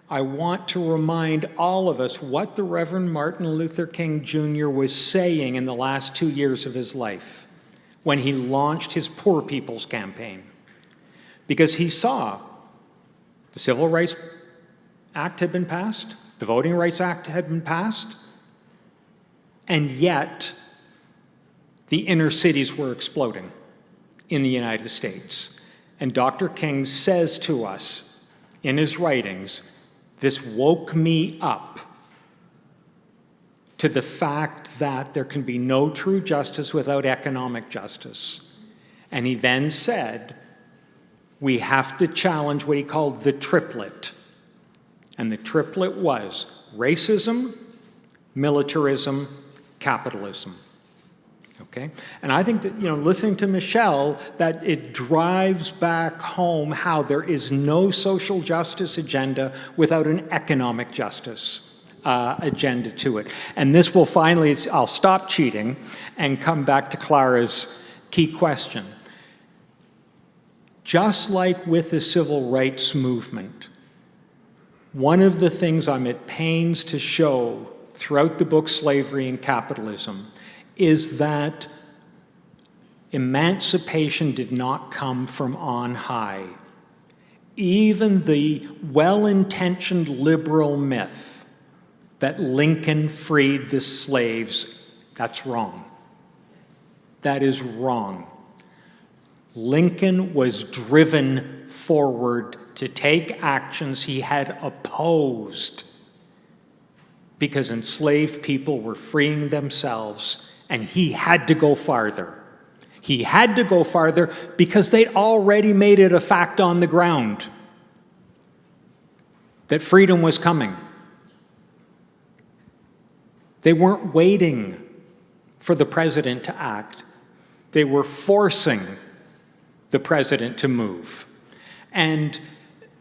I want to remind all of us what the Reverend Martin Luther King Jr. was saying in the last 2 years of his life when he launched his Poor People's Campaign. Because he saw the Civil Rights Act had been passed, the Voting Rights Act had been passed, and yet the inner cities were exploding in the United States. And Dr. King says to us in his writings, this woke me up to the fact that there can be no true justice without economic justice. And he then said, we have to challenge what he called the triplet. And the triplet was racism, militarism, capitalism. Okay? And I think that, listening to Michelle, that it drives back home how there is no social justice agenda without an economic justice agenda to it. And this will finally, I'll stop cheating and come back to Clara's key question. Just like with the civil rights movement, one of the things I'm at pains to show throughout the book Slavery and Capitalism is that emancipation did not come from on high. Even the well-intentioned liberal myth that Lincoln freed the slaves, that's wrong. That is wrong. Lincoln was driven forward to take actions he had opposed because enslaved people were freeing themselves, and he had to go farther. He had to go farther because they'd already made it a fact on the ground that freedom was coming. They weren't waiting for the president to act. They were forcing the president to move. And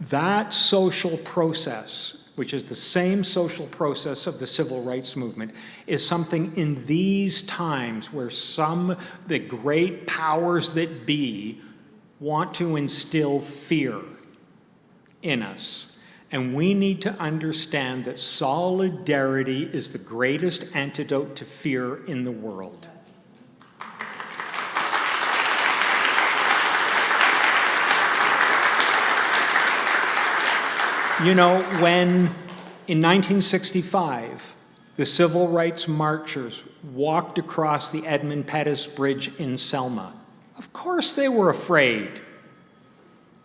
that social process, which is the same social process of the civil rights movement, is something in these times where the great powers that be want to instill fear in us. And we need to understand that solidarity is the greatest antidote to fear in the world. You know, when in 1965, the civil rights marchers walked across the Edmund Pettus Bridge in Selma, of course they were afraid.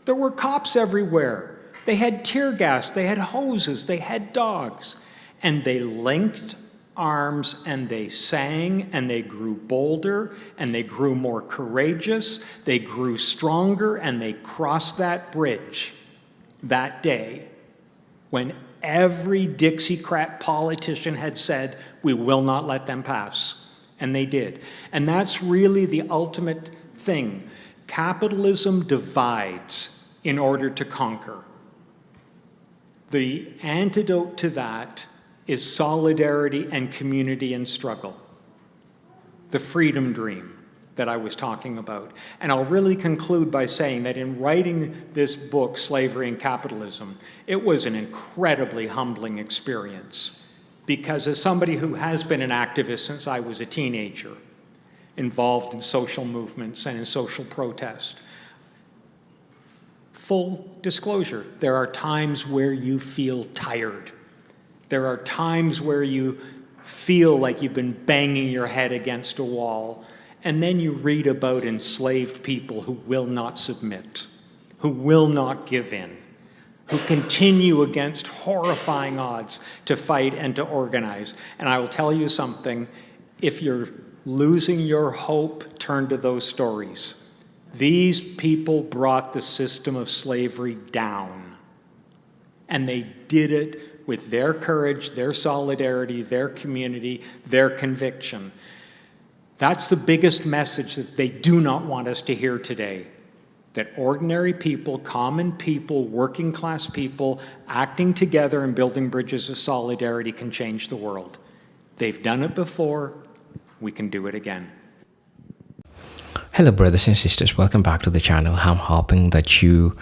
There were cops everywhere. They had tear gas, they had hoses, they had dogs. And they linked arms and they sang and they grew bolder and they grew more courageous. They grew stronger and they crossed that bridge that day when every Dixiecrat politician had said, we will not let them pass. And they did. And that's really the ultimate thing. Capitalism divides in order to conquer. The antidote to that is solidarity and community and struggle. The freedom dream that I was talking about. And I'll really conclude by saying that in writing this book, Slavery and Capitalism, it was an incredibly humbling experience. Because as somebody who has been an activist since I was a teenager, involved in social movements and in social protest, full disclosure, there are times where you feel tired. There are times where you feel like you've been banging your head against a wall, and then you read about enslaved people who will not submit, who will not give in, who continue against horrifying odds to fight and to organize. And I will tell you something, if you're losing your hope, turn to those stories. These people brought the system of slavery down. And they did it with their courage, their solidarity, their community, their conviction. That's the biggest message that they do not want us to hear today. That ordinary people, common people, working class people, acting together and building bridges of solidarity can change the world. They've done it before, we can do it again. Hello brothers and sisters, welcome back to the channel. I'm hoping that you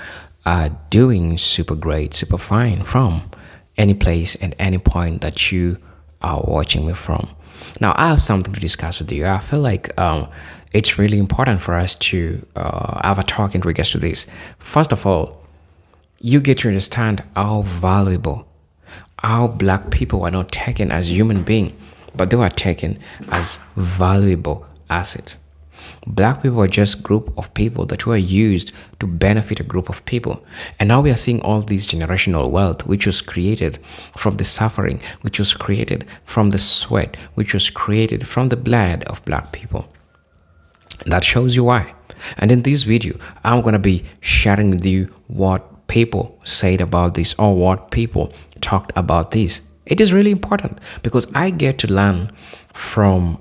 are doing super great, super fine from any place and any point that you are watching me from. Now I have something to discuss with you. I feel like it's really important for us to have a talk in regards to this. First of all, you get to understand how valuable, how black people are not taken as human beings, but they were taken as valuable assets. Black people are just a group of people that were used to benefit a group of people. And now we are seeing all this generational wealth, which was created from the suffering, which was created from the sweat, which was created from the blood of black people. And that shows you why. And in this video, I'm going to be sharing with you what people said about this or what people talked about this. It is really important because I get to learn from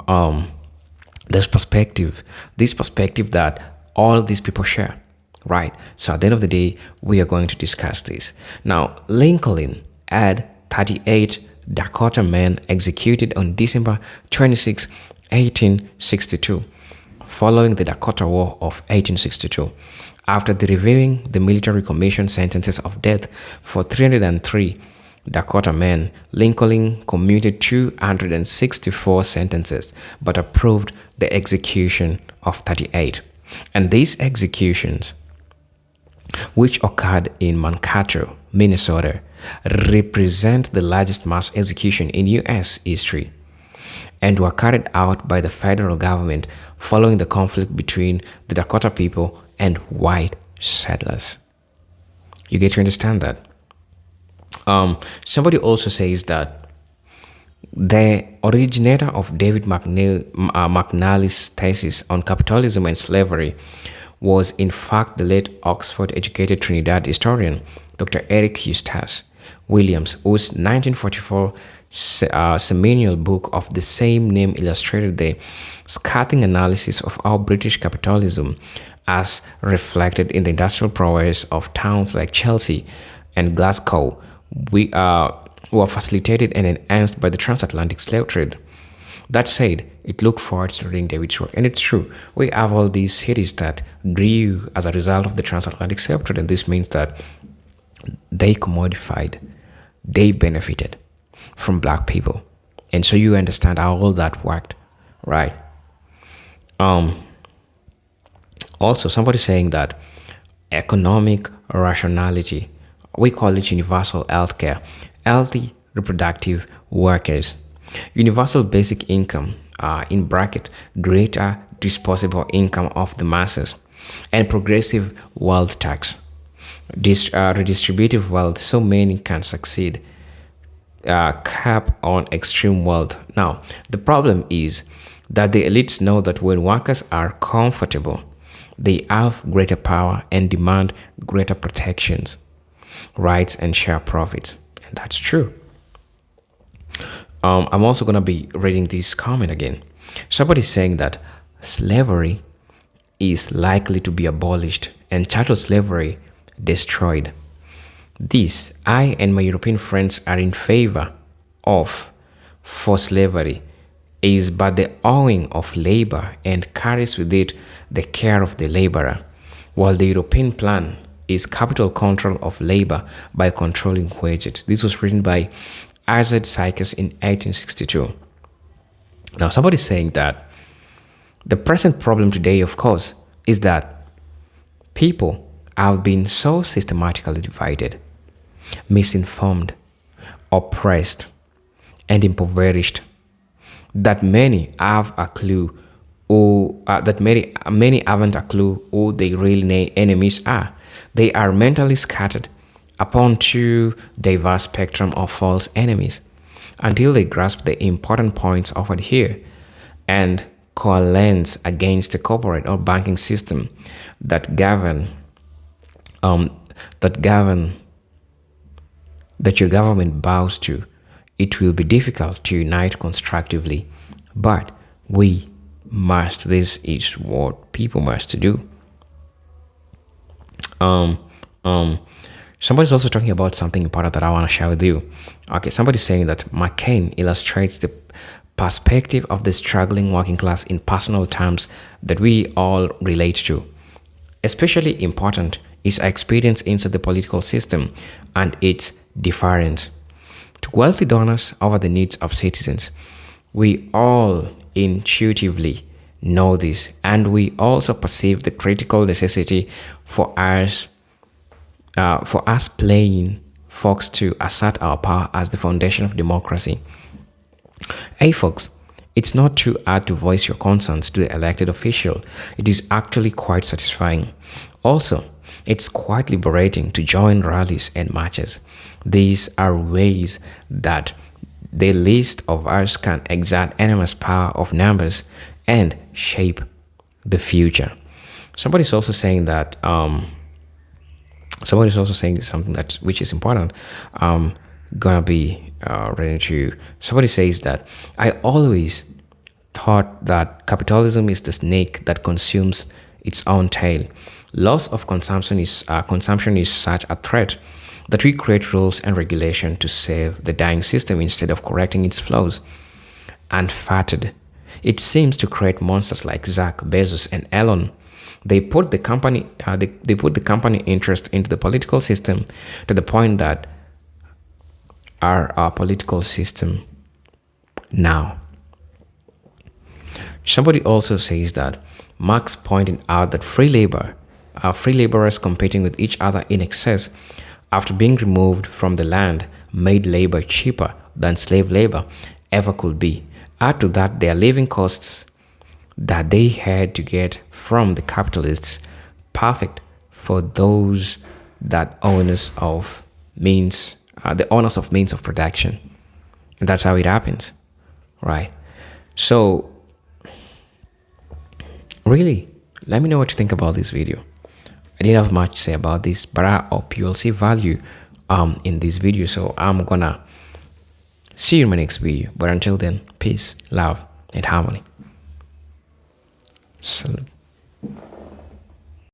this perspective that all these people share, right? So at the end of the day, we are going to discuss this. Now, Lincoln had 38 Dakota men executed on December 26, 1862, following the Dakota War of 1862. After reviewing the military commission sentences of death for 303 Dakota men, Lincoln commuted 264 sentences but approved the execution of 38. And these executions, which occurred in Mankato, Minnesota, represent the largest mass execution in U.S. history and were carried out by the federal government following the conflict between the Dakota people and white settlers. You get to understand that? Somebody also says that the originator of David McNally's thesis on capitalism and slavery was in fact the late Oxford-educated Trinidad historian, Dr. Eric Eustace Williams, whose 1944 seminal book of the same name illustrated the scathing analysis of how British capitalism, as reflected in the industrial prowess of towns like Chelsea and Glasgow, were facilitated and enhanced by the transatlantic slave trade. That said, it looked forward to reading David's work, and it's true. We have all these cities that grew as a result of the transatlantic slave trade, and this means that they commodified, they benefited from black people. And so you understand how all that worked, right? Also, somebody saying that economic rationality, we call it universal healthcare, healthy reproductive workers, universal basic income, in bracket, greater disposable income of the masses, and progressive wealth tax, this redistributive wealth so many can succeed, cap on extreme wealth. Now, the problem is that the elites know that when workers are comfortable, they have greater power and demand greater protections, rights, and share profits. And that's true. I'm also going to be reading this comment again. Somebody saying that slavery is likely to be abolished and chattel slavery destroyed. This, I and my European friends are in favor of forced slavery, is but the owing of labor and carries with it the care of the laborer, while the European plan is capital control of labor by controlling wages. This was written by Isaac Sykes in 1862. Now, somebody is saying that the present problem today, of course, is that people have been so systematically divided, misinformed, oppressed, and impoverished that many have a clue, or that many haven't a clue who their real enemies are. They are mentally scattered upon too diverse spectrum of false enemies until they grasp the important points offered here and coalesce against the corporate or banking system that your government bows to. It will be difficult to unite constructively, but we must. This is what people must do. Somebody's also talking about something important that I want to share with you. Okay, somebody's saying that McCain illustrates the perspective of the struggling working class in personal terms that we all relate to. Especially important is our experience inside the political system and its difference to wealthy donors over the needs of citizens. We all intuitively know this, and we also perceive the critical necessity for us playing folks to assert our power as the foundation of democracy. Hey folks, it's not too hard to voice your concerns to the elected official. It is actually quite satisfying. Also, it's quite liberating to join rallies and marches. These are ways that the least of us can exert enormous power of numbers and shape the future. Somebody's also saying that something that which is important. Gonna be ready to. Somebody says that I always thought that capitalism is the snake that consumes its own tail. Loss of consumption is such a threat that we create rules and regulation to save the dying system instead of correcting its flaws. Unfettered, it seems to create monsters like Zach Bezos and Elon. They put the company interest into the political system to the point that our political system now. Somebody also says that Marx pointed out that free laborers competing with each other in excess after being removed from the land made labor cheaper than slave labor ever could be. Add to that their living costs that they had to get from the capitalists, perfect for those that owners of means, the owners of means of production. And that's how it happens, right? So, really, let me know what you think about this video. I didn't have much to say about this, but I hope you'll see value in this video. So I'm gonna see you in my next video. But until then, peace, love, and harmony. Salute.